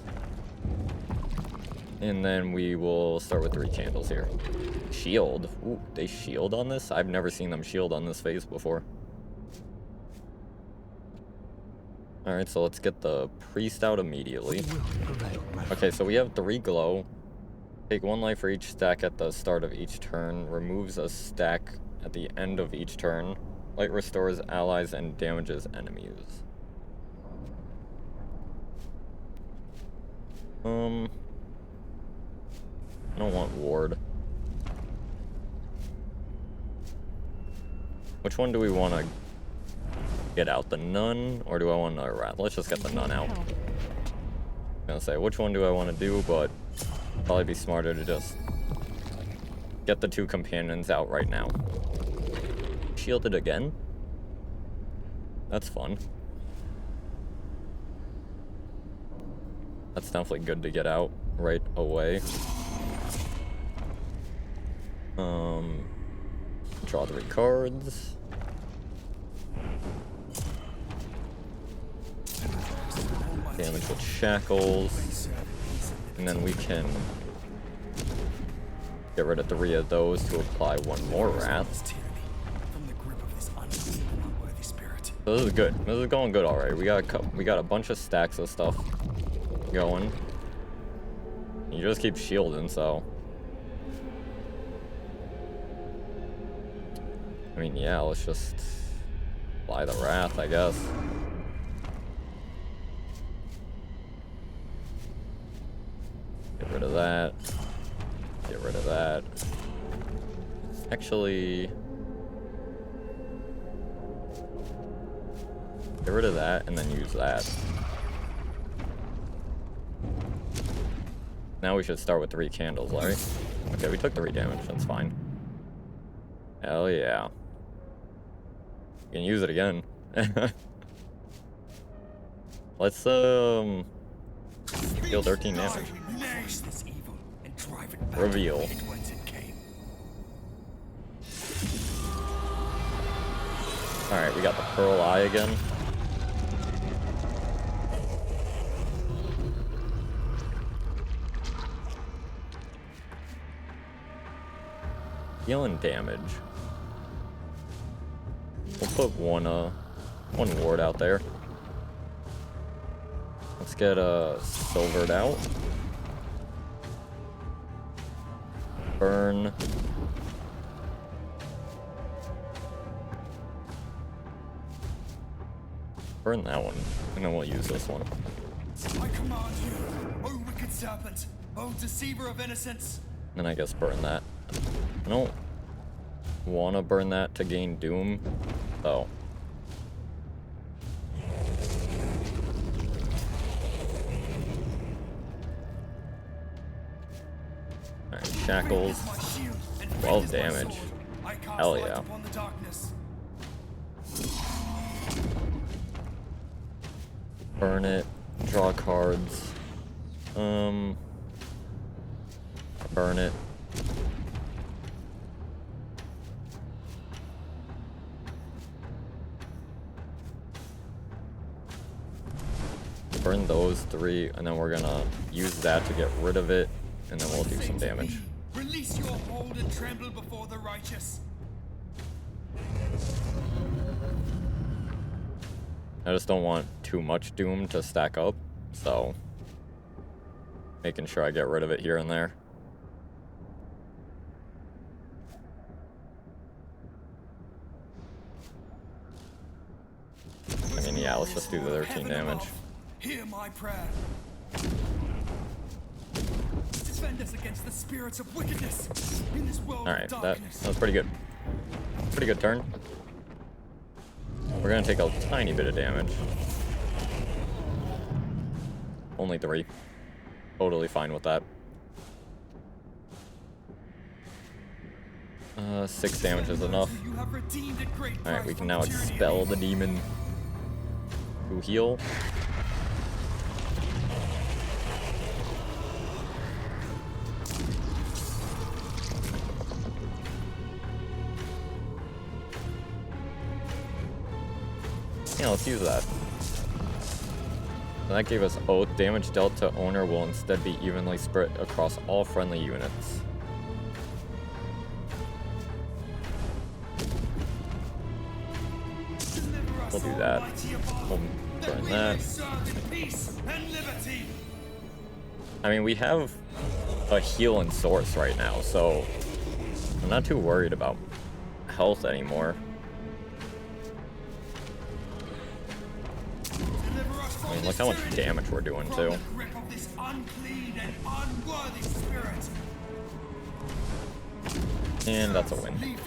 And then we will start with 3 candles here. Shield. Ooh, they shield on this? I've never seen them shield on this phase before. Alright, so let's get the priest out immediately. Okay, so we have 3 glow. Take 1 life for each stack at the start of each turn. Removes a stack at the end of each turn. Light restores allies and damages enemies. I don't want ward. Which one do we want to get out? The nun, or do I want a rat? Let's just get the nun out. I'm gonna say, which one do I want to do, but probably be smarter to just get the 2 companions out right now. Shielded again? That's fun. That's definitely good to get out right away. Draw 3 cards. Damage with shackles. And then we can get rid of 3 of those to apply 1 more wrath. So this is good. This is going good already. We got a bunch of stacks of stuff going. You just keep shielding, so I mean, yeah, let's just apply the wrath, I guess. Get rid of that. Get rid of that. Actually, get rid of that and then use that. Now we should start with 3 candles, Larry. Okay, we took 3 damage. That's fine. Hell yeah. You can use it again. Let's deal 13 damage. Reveal. Alright, we got the Pearl Eye again. Dealing damage. We'll put one ward out there. Let's get silvered out. Burn. Burn that one, and then we'll use this one. I command you, O wicked serpent, O deceiver of innocence. And I guess burn that. I don't want to burn that to gain doom, though. Alright, shackles. 12 damage. Hell yeah. Burn it. Draw cards. Burn it. Burn those 3, and then we're gonna use that to get rid of it, and then we'll do some damage. Release your hold and tremble before the righteous. I just don't want too much doom to stack up, so making sure I get rid of it here and there. I mean, yeah, let's just do the 13 damage. Hear my prayer. Defend us against the spirits of wickedness in this world Alright, of that darkness. was pretty good. Pretty good turn. We're gonna take a tiny bit of damage. Only 3. Totally fine with that. 6 damage is enough. You have redeemed at great Alright, price we can from now the tyranny of expel evil. the demon. To heal. Yeah, let's use that. And that gave us oath. Damage dealt to owner will instead be evenly spread across all friendly units. We'll do that. We'll burn that. I mean, we have a healing source right now, so I'm not too worried about health anymore. I mean, look how much damage we're doing, too. And that's a win.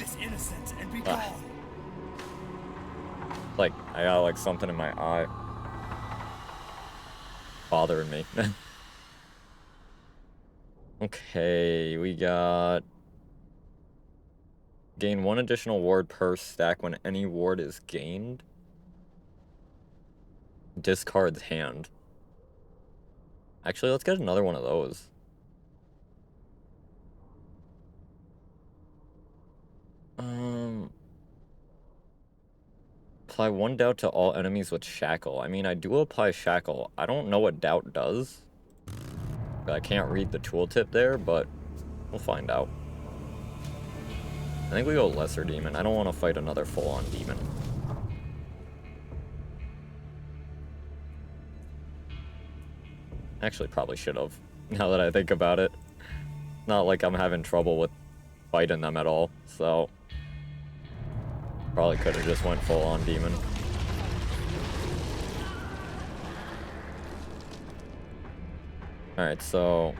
Like, I got, like, something in my eye. Bothering me. Okay, we got... Gain 1 additional ward per stack when any ward is gained. Discards hand. Actually, let's get another one of those. Apply 1 doubt to all enemies with shackle. I mean, I do apply shackle. I don't know what doubt does. I can't read the tooltip there, but we'll find out. I think we go lesser demon. I don't want to fight another full-on demon. Actually, probably should have, now that I think about it. Not like I'm having trouble with fighting them at all, so... Probably could have just went full-on demon. Alright, so...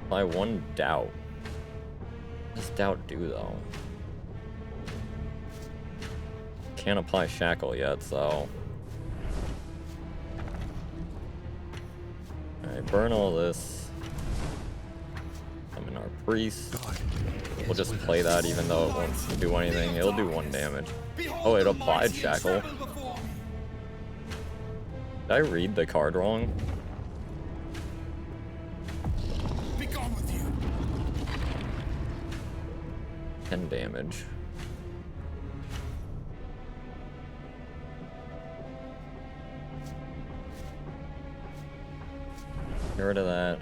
Apply 1 doubt. What does doubt do, though? Can't apply shackle yet, so... Alright, burn all this. Summon our priest. We'll just play that even though it won't do anything. It'll do 1 damage. Oh, it applied shackle. Did I read the card wrong? Be gone with you. 10 damage. Get rid of that.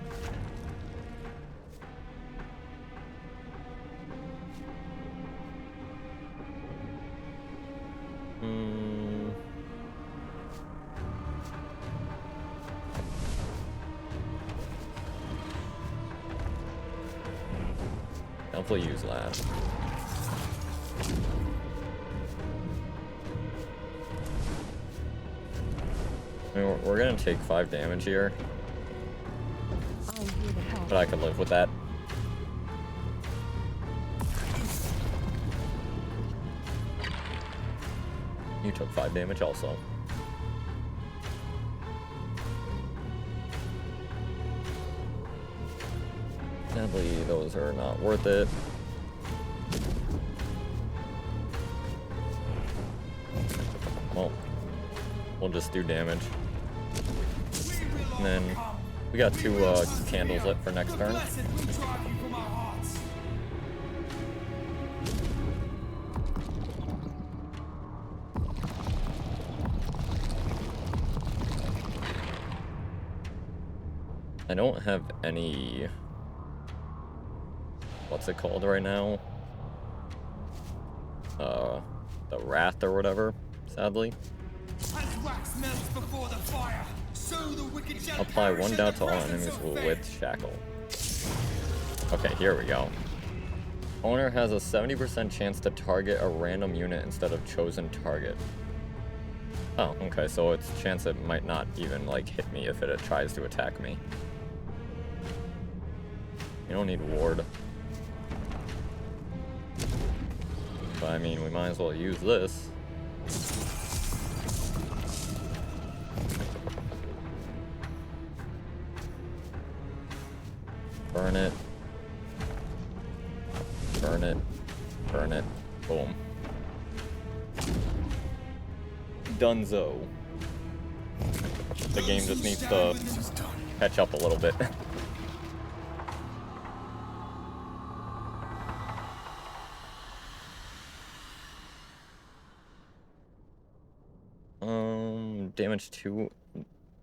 Definitely use that. I mean, we're gonna take 5 damage here. But I could live with that. You took 5 damage also. Sadly, those are not worth it. Well, we'll just do damage. And then we got 2 candles lit for next turn. I don't have any... What's it called right now? The Wrath or whatever, sadly. Apply 1 doubt to all enemies with shackle. Okay, here we go. Owner has a 70% chance to target a random unit instead of chosen target. Oh, okay, so it's a chance it might not even, like, hit me if it tries to attack me. You don't need ward. But, I mean, we might as well use this. Burn it. Burn it. Burn it. Boom. Dunzo. The game just needs to catch up a little bit. Damage 2.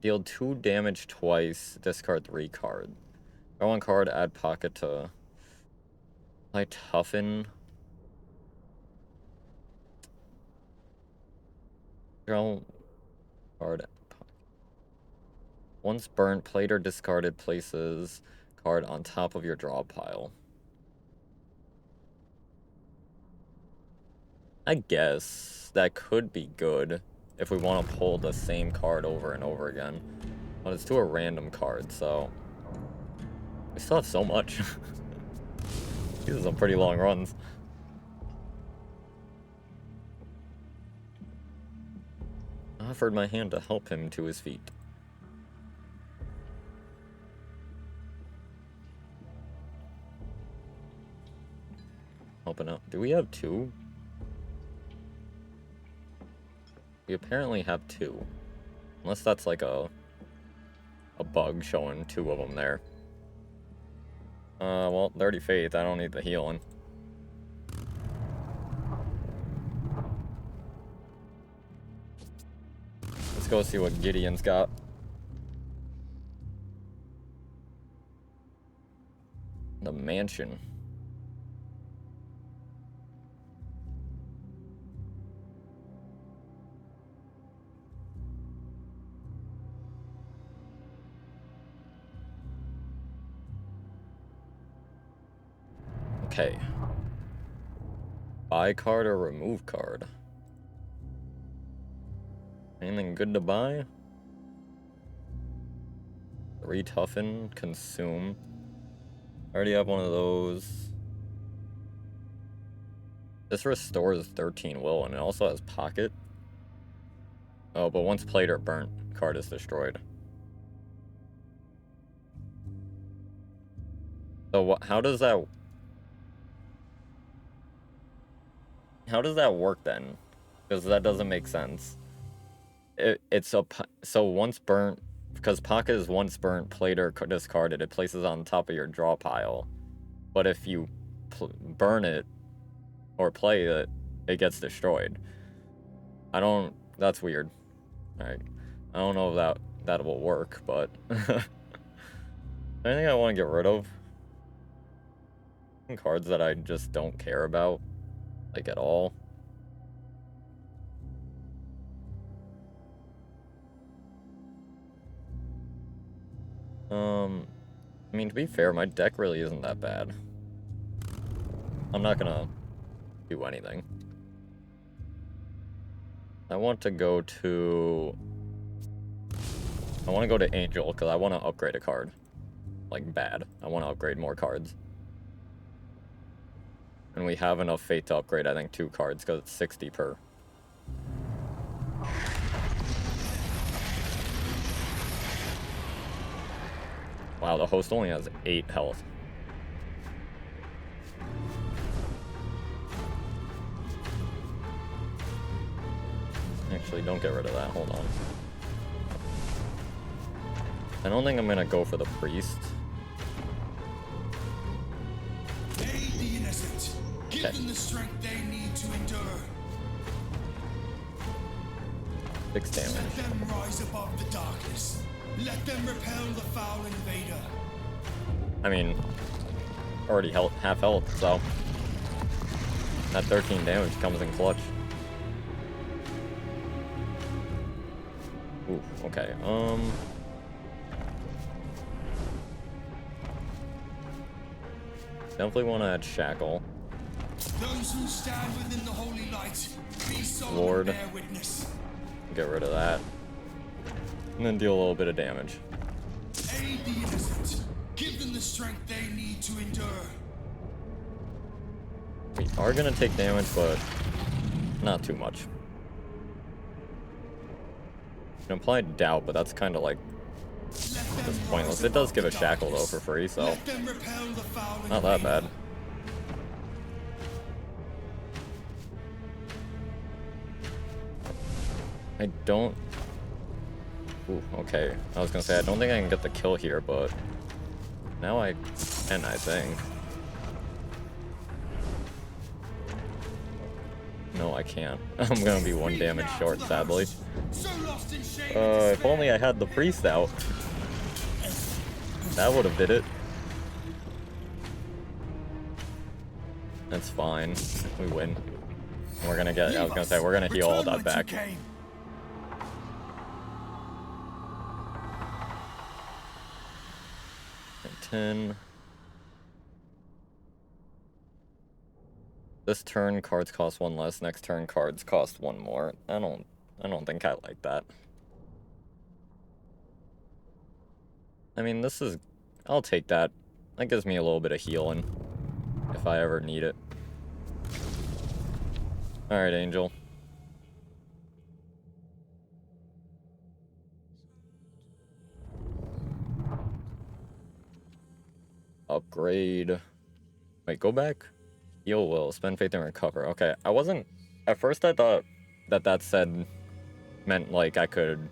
Deal 2 damage twice. Discard 3 cards. Draw 1 card, add pocket to... I toughen. Draw card. Once burnt, played or discarded, places card on top of your draw pile. I guess that could be good if we want to pull the same card over and over again. But it's to a random card, so... We still have so much. These are some pretty long runs. I offered my hand to help him to his feet. Helping out. Do we have 2? We apparently have 2. Unless that's like a bug showing 2 of them there. Well, Dirty Faith, I don't need the healing. Let's go see what Gideon's got. The mansion. Okay. Buy card or remove card? Anything good to buy? Retoughen, consume. I already have one of those. This restores 13 will, and it also has pocket. Oh, but once played or burnt, card is destroyed. So how does that... How does that work then? Because that doesn't make sense. So once burnt, because pocket is once burnt, played or discarded, it places on top of your draw pile. But if you burn it or play it, it gets destroyed. That's weird. Alright. I don't know if that will work, but anything I want to get rid of? Cards that I just don't care about. Like, at all. I mean, to be fair, my deck really isn't that bad. I'm not gonna do anything. I want to go to Angel, because I want to upgrade a card. Like, bad. I want to upgrade more cards. And we have enough fate to upgrade, I think, 2 cards, because it's 60 per. Wow, the host only has 8 health. Actually, don't get rid of that. Hold on. I don't think I'm going to go for the priest. Aid the innocent. Give them the strength they need to endure. 6 damage. Let them rise above the darkness. Let them repel the foul invader. I mean, already half health, so that 13 damage comes in clutch. Ooh, okay. Definitely want to add shackle. Those who stand within the holy light, be solemn Lord. and bear witness. Get rid of that. And then deal a little bit of damage. Aid the innocent. Give them the strength they need to endure. We are going to take damage, but not too much. You can apply doubt, but that's kind of like just pointless. It does give a shackle though for free, so not that bad. I don't... Ooh, okay. I was gonna say, I don't think I can get the kill here, but... Now I can, I think. No, I can't. I'm gonna be 1 damage short, sadly. If only I had the priest out. That would have did it. That's fine. We win. We're gonna get, I was gonna say, we're gonna heal all that back. 10. This turn, cards cost 1 less. Next turn, cards cost 1 more. I don't think I like that. I mean, this is... I'll take that. That gives me a little bit of healing. If I ever need it. Alright, Angel. Upgrade. Wait, go back? Heal will. Spend faith and recover. Okay, I wasn't... At first I thought that said... meant like I could...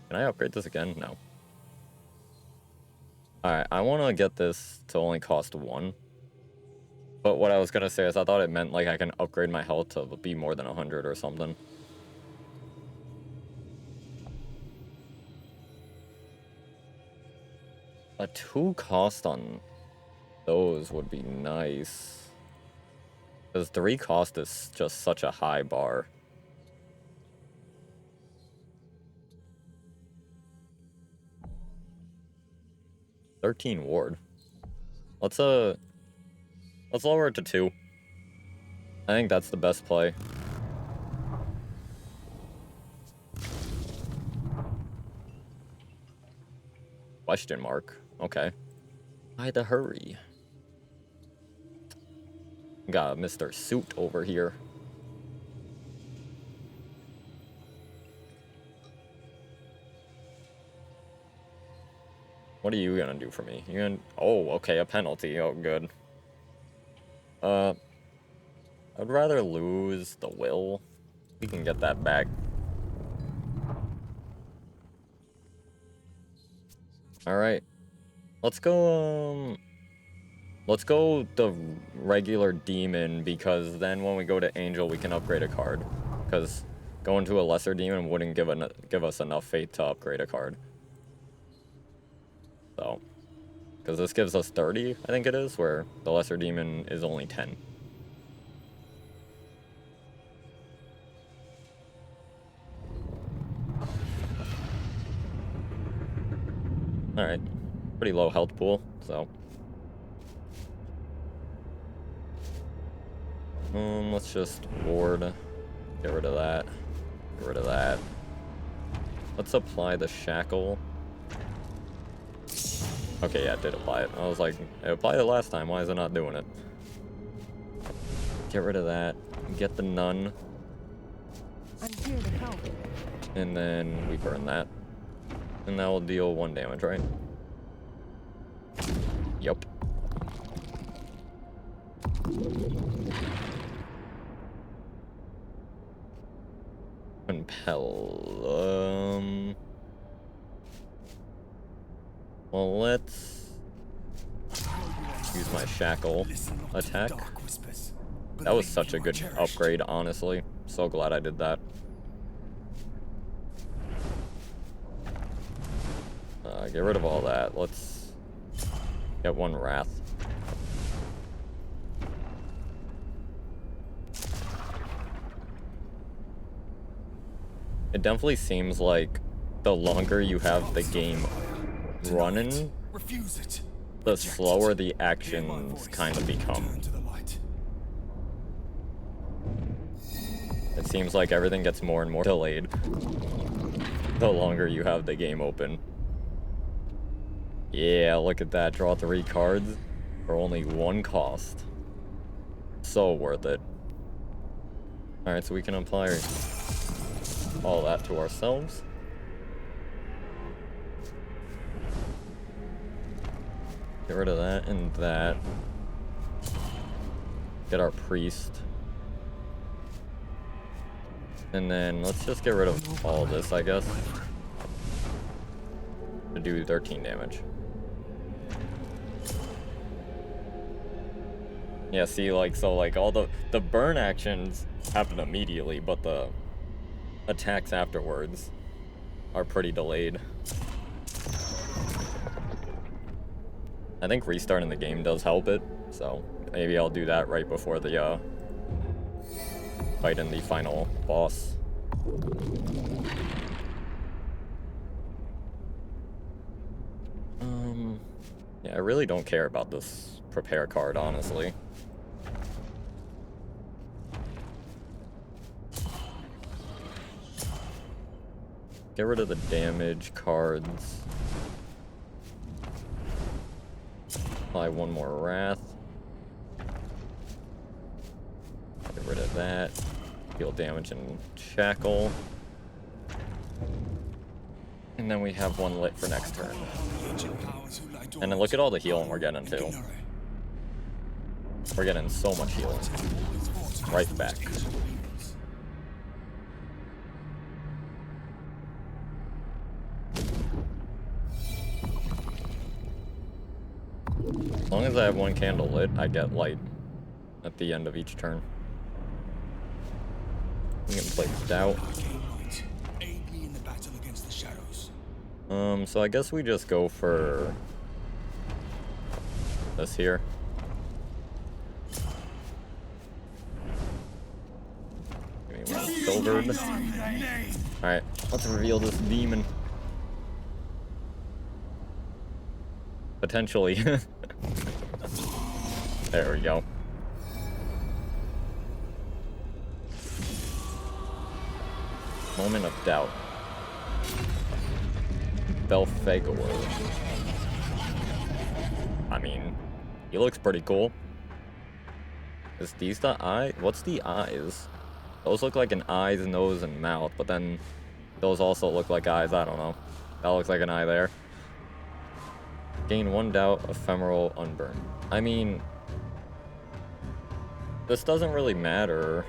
Can I upgrade this again? No. Alright, I want to get this to only cost 1. But what I was gonna say is I thought it meant like I can upgrade my health to be more than 100 or something. A 2 cost on those would be nice. Because 3 cost is just such a high bar. $13 ward. Let's lower it to 2. I think that's the best play. Question mark. Okay. Why the hurry? Got Mr. Suit over here. What are you gonna do for me? You gonna... Oh, okay, a penalty. Oh, good. I'd rather lose the will. We can get that back. Alright. Let's go the regular demon, because then when we go to angel, we can upgrade a card. Because going to a lesser demon wouldn't give us enough faith to upgrade a card. So, because this gives us 30, I think it is, where the lesser demon is only 10. Alright. Pretty low health pool, so. Let's just ward. Get rid of that. Get rid of that. Let's apply the shackle. Okay, yeah, it did apply it. I was like, it applied it last time, why is it not doing it? Get rid of that. Get the nun. I'm here to help. And then we burn that. And that will deal 1 damage, right? Yup. Compel. Well, let's use my shackle attack. That was such a good upgrade, honestly. So glad I did that. Get rid of all that. Let's get 1 wrath. It definitely seems like the longer you have the game running, the slower the actions kind of become. It seems like everything gets more and more delayed the longer you have the game open. Yeah, look at that. Draw 3 cards for only 1 cost. So worth it. Alright, so we can apply all that to ourselves. Get rid of that and that. Get our priest. And then let's just get rid of all this, I guess. To do 13 damage. Yeah, see, like, so, like, all the burn actions happen immediately, but the attacks afterwards are pretty delayed. I think restarting the game does help it, so maybe I'll do that right before the, fight in the final boss. Yeah, I really don't care about this prepare card, honestly. Get rid of the damage cards. Apply one more wrath. Get rid of that. Deal damage and shackle. And then we have one lit for next turn. And then look at all the healing we're getting too. We're getting so much healing. Right back. As long as I have one candle lit, I get light at the end of each turn. We can play Doubt. So I guess we just go for this here. Give me one silvered. Alright, let's reveal this demon. Potentially. There we go. Moment of doubt. Belphegor. I mean, he looks pretty cool. Is these the eye? What's the eyes? Those look like an eyes, nose, and mouth, but then those also look like eyes. I don't know. That looks like an eye there. Gain one doubt, ephemeral, unburn. I mean, this doesn't really matter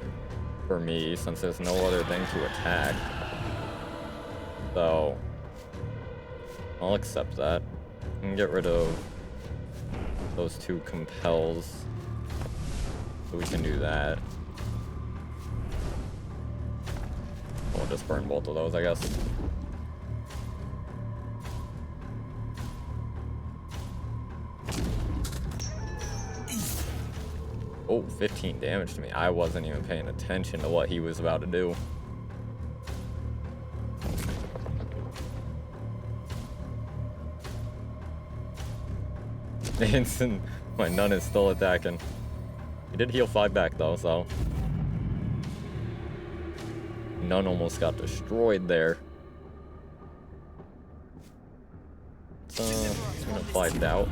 for me since there's no other thing to attack. So, I'll accept that. And get rid of those two compels. So we can do that. We'll just burn both of those, I guess. Oh, 15 damage to me. I wasn't even paying attention to what he was about to do. Instant, my nun is still attacking. He did heal 5 back though, so. Nun almost got destroyed there. So, I'm gonna apply doubt.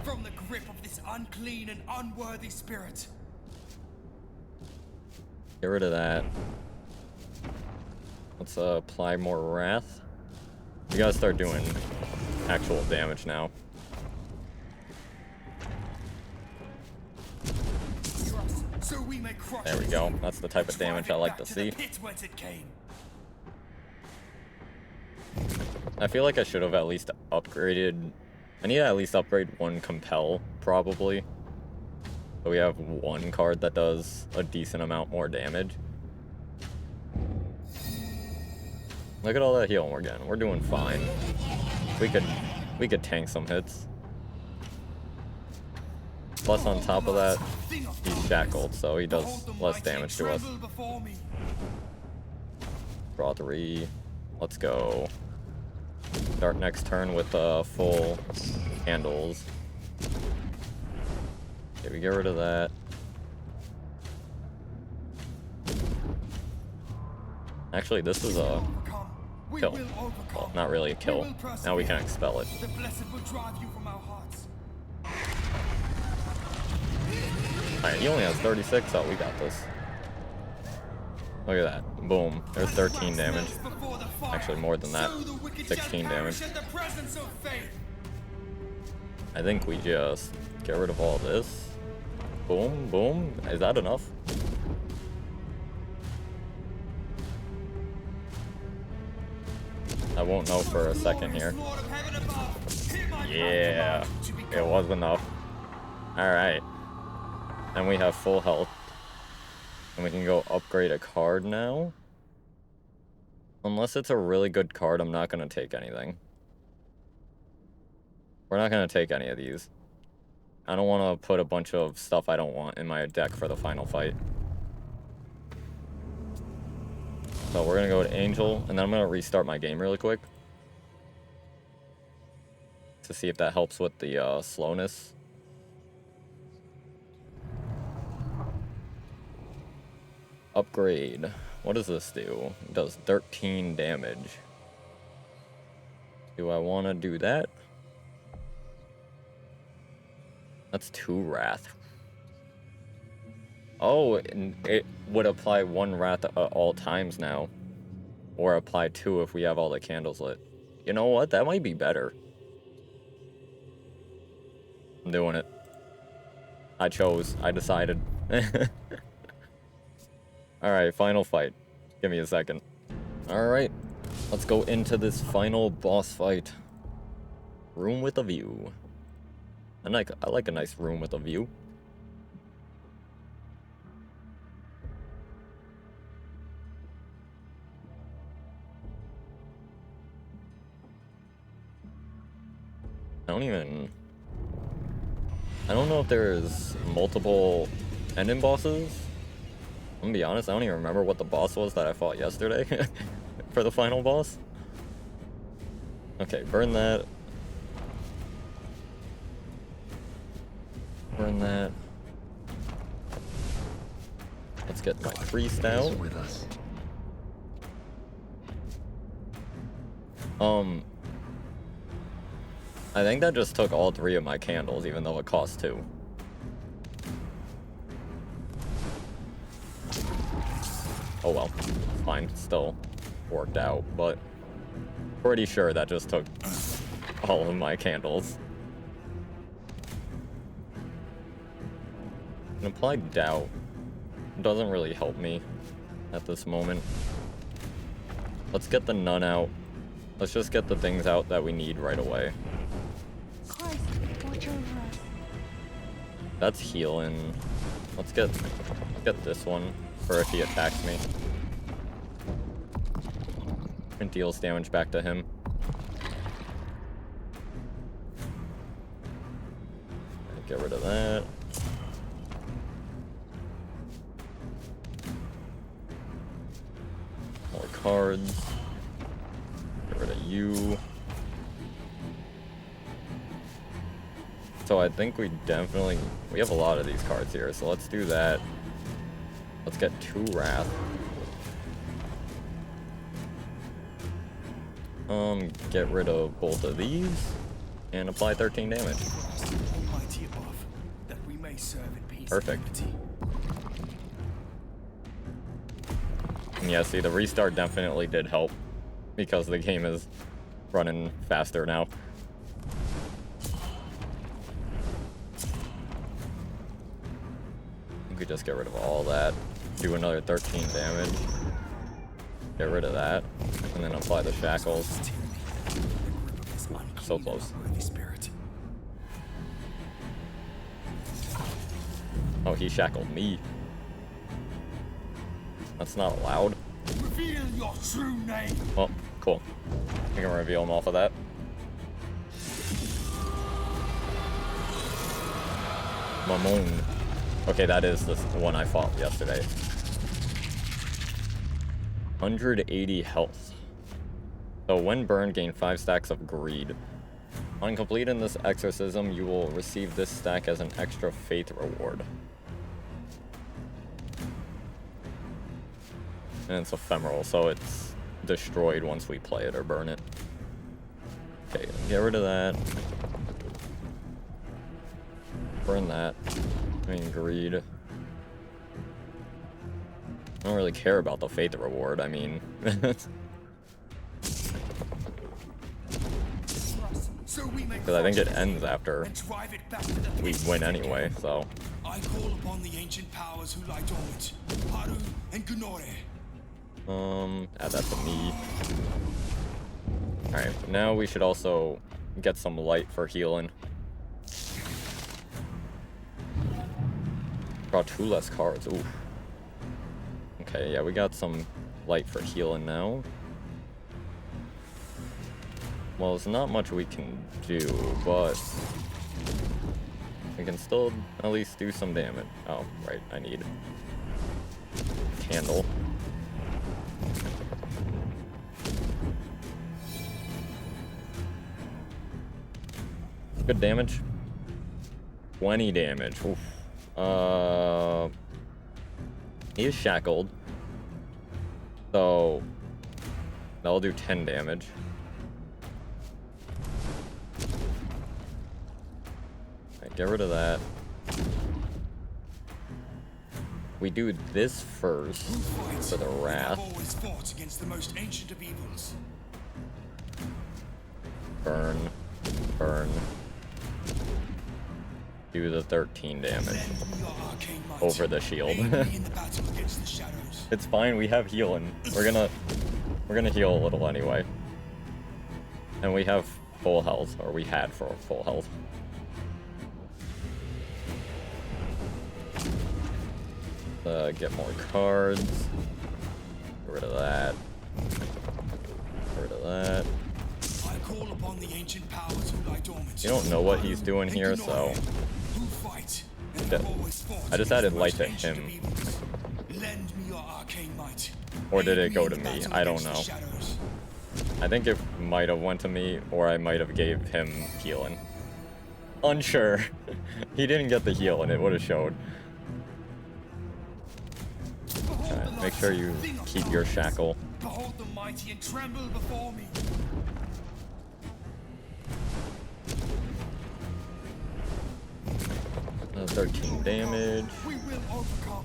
From the grip of this unclean and unworthy spirit. Get rid of that. Let's apply more wrath. We gotta start doing actual damage now. So we may crush There we go. That's the type of damage I like to see. I feel like I should have at least upgraded. I need to at least upgrade one compel, probably. So we have one card that does a decent amount more damage. Look at all that healing we're getting. We're doing fine. We could tank some hits. Plus on top of that, he's shackled, so he does less damage to us. Draw 3. Let's go. Start next turn with full candles. Okay, we get rid of that. Actually, this is a kill. Well, not really a kill. Now we can expel it. Alright, he only has 36. Oh, we got this. Look at that. Boom. There's 13 damage. Actually, more than that. 16 damage. I think we just get rid of all this. Boom, boom. Is that enough? won't know for a second here. Yeah, it was enough. Alright. And we have full health. And we can go upgrade a card now. Unless it's a really good card, I'm not going to take anything. We're not going to take any of these. I don't want to put a bunch of stuff I don't want in my deck for the final fight. So we're going to go to Angel, and then I'm going to restart my game really quick. To see if that helps with the slowness. Upgrade. What does this do? It does 13 damage. Do I want to do that? That's 2 Wrath. Oh, and it would apply 1 Wrath at all times now. Or apply 2 if we have all the candles lit. You know what? That might be better. I'm doing it. I chose. I decided. Alright, final fight. Give me a second. Alright, let's go into this final boss fight. Room with a view. I like a nice room with a view. I don't know if there's multiple ending bosses. I'm gonna be honest, I don't even remember what the boss was that I fought yesterday for the final boss. Okay, burn that. Burn that. Let's get my priest out. I think that just took all 3 of my candles, even though it cost 2. Oh well, fine, still worked out, but pretty sure that just took all of my candles. And applied doubt doesn't really help me at this moment. Let's get the nun out. Let's just get the things out that we need right away. Christ, watch over us. That's healing. Let's get this one for if he attacks me. And deals damage back to him. Get rid of that. More cards. Get rid of you. So I think we have a lot of these cards here, so let's do that. Let's get 2 Wrath. Get rid of both of these and apply 13 damage. Almighty above, that we may serve in peace. Perfect. And yeah, see, the restart definitely did help because the game is running faster now. You could just get rid of all that. Do another 13 damage. Get rid of that. And then apply the shackles. So close. Oh, he shackled me. That's not allowed. Reveal your true name. Oh, cool. We can reveal him off of that. Mamon. Okay, that is the one I fought yesterday. 180 health. So when burned, gain 5 stacks of greed. On completing this exorcism, you will receive this stack as an extra faith reward. And it's ephemeral, so it's destroyed once we play it or burn it. Okay, get rid of that. Burn that. I mean, greed. I don't really care about the faith reward, I mean. Because I think it ends after we win anyway, so. I call upon the ancient powers who lie dormant, Haru and Gunore. Add that to me. Alright, now we should also get some light for healing. Draw 2 less cards. Ooh. Okay, yeah, we got some light for healing now. Well, there's not much we can do, but we can still at least do some damage. Oh, right, I need candle. Good damage. 20 damage. Oof. He is shackled. So that'll do 10 damage. Right, get rid of that. We do this first for the wrath. Always fought against the most ancient of evils. Burn. Burn. Do the 13 damage over the shield. It's fine, we have healing. We're gonna heal a little anyway. And we have full health, or we had for full health. Get more cards. Get rid of that. Get rid of that. I call upon the ancient powers who lie dormant. You don't know what he's doing here, so I just added light to him. Lend me your arcane might. Or did it go to me? I don't know. I think it might have went to me, or I might have gave him healing. Unsure. He didn't get the heal, and it would have showed. Alright, make sure you keep your shackle. Behold the mighty and tremble before me. 13 damage. We will overcome.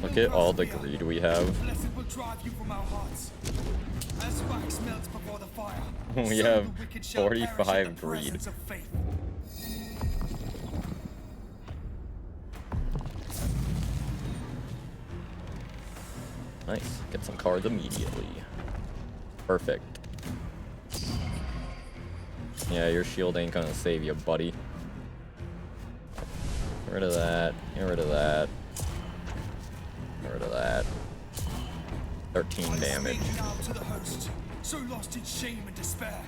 Look at all the greed we have. Blessed will drive you from our hearts. As wax melts before the fire. We so have the wicked shall perish in 45 the greed. presence of faith. Nice. Get some cards immediately. Perfect. Yeah, your shield ain't gonna save you, buddy. Get rid of that. Get rid of that. Get rid of that. 13 damage. Speak now to the host, so lost in shame and despair.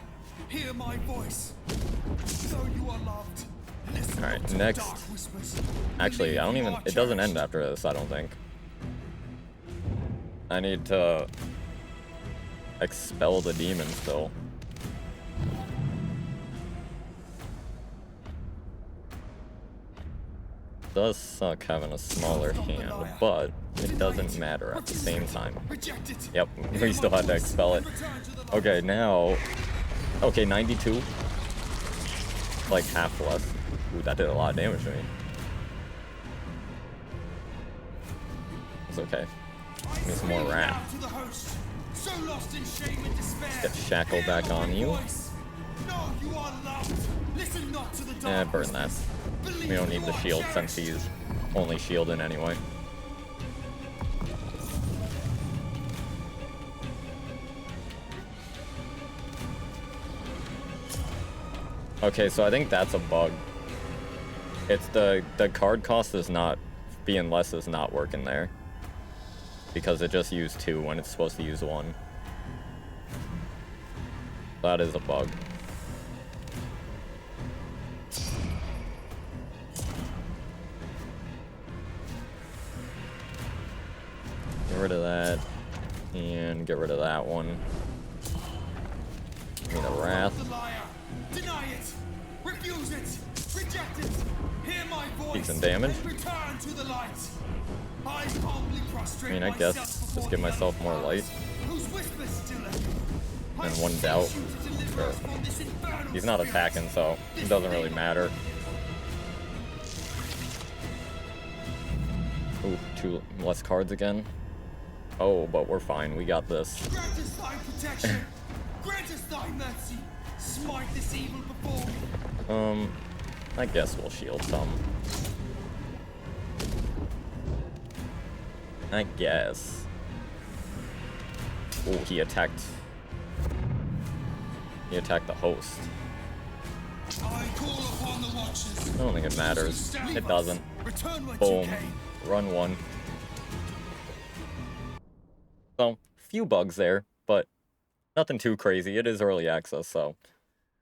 Hear my voice. Though you are loved, listen Alright, not to the next. dark whispers. Actually, I don't even. It doesn't end after this, I don't think. I need to expel the demon still. Does suck having a smaller hand, but it doesn't matter at the same time. Reject it. Yep, we still had to expel it. Okay, now... Okay, 92. Like half less. Ooh, that did a lot of damage to me. It's okay. Give me some more wrath. To the host, so lost in shame and despair. Get Shackle back on you. No, you are loved. Listen not to the dark Burn that. We don't need the shield since he's only shielding anyway. Okay, so I think that's a bug. It's the card cost is not, being less is not working there. Because it just used 2 when it's supposed to use 1. That is a bug. Get rid of that. And get rid of that one. Give me the wrath. The liar. Deny it. Refuse it. Reject it. Hear my voice. Decent damage. And return to the light. I humbly prostrate I mean, I myself guess before just give the myself more light. whose whispers still echo. And one doubt. Sure. He's not attacking, so it doesn't really matter. Ooh, 2 less cards again. Oh, but we're fine. We got this. Grant us thy protection. Grant us thy mercy. Smite this evil before me. I guess we'll shield some. I guess. Oh, he attacked. You attack the host. I call upon the watchers. I don't think it matters. It doesn't. Return whence you Boom. came. Run 1. So, few bugs there, but nothing too crazy. It is early access, so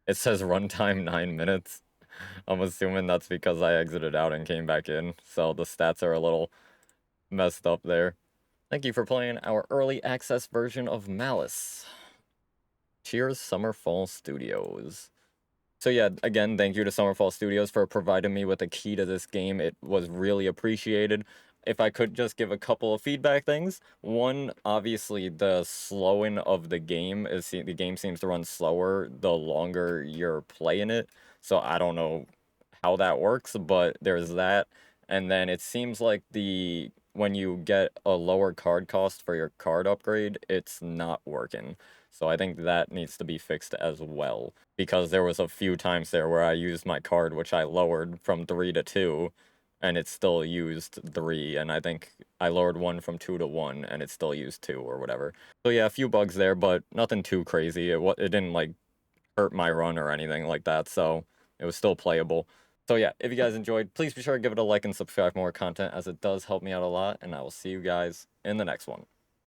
it says runtime 9 minutes. I'm assuming that's because I exited out and came back in, so the stats are a little messed up there. Thank you for playing our early access version of Malys. Cheers, Summerfall Studios. So yeah, again, thank you to Summerfall Studios for providing me with a key to this game. It was really appreciated. If I could just give a couple of feedback things. One, obviously, the slowing of the game is the game seems to run slower the longer you're playing it. So I don't know how that works, but there's that. And then it seems like when you get a lower card cost for your card upgrade, it's not working. So I think that needs to be fixed as well. Because there was a few times there where I used my card, which I lowered from 3 to 2, and it still used 3, and I think I lowered 1 from 2 to 1, and it still used 2, or whatever. So yeah, a few bugs there, but nothing too crazy. It didn't, like, hurt my run or anything like that, so it was still playable. So yeah, if you guys enjoyed, please be sure to give it a like and subscribe for more content, as it does help me out a lot, and I will see you guys in the next one.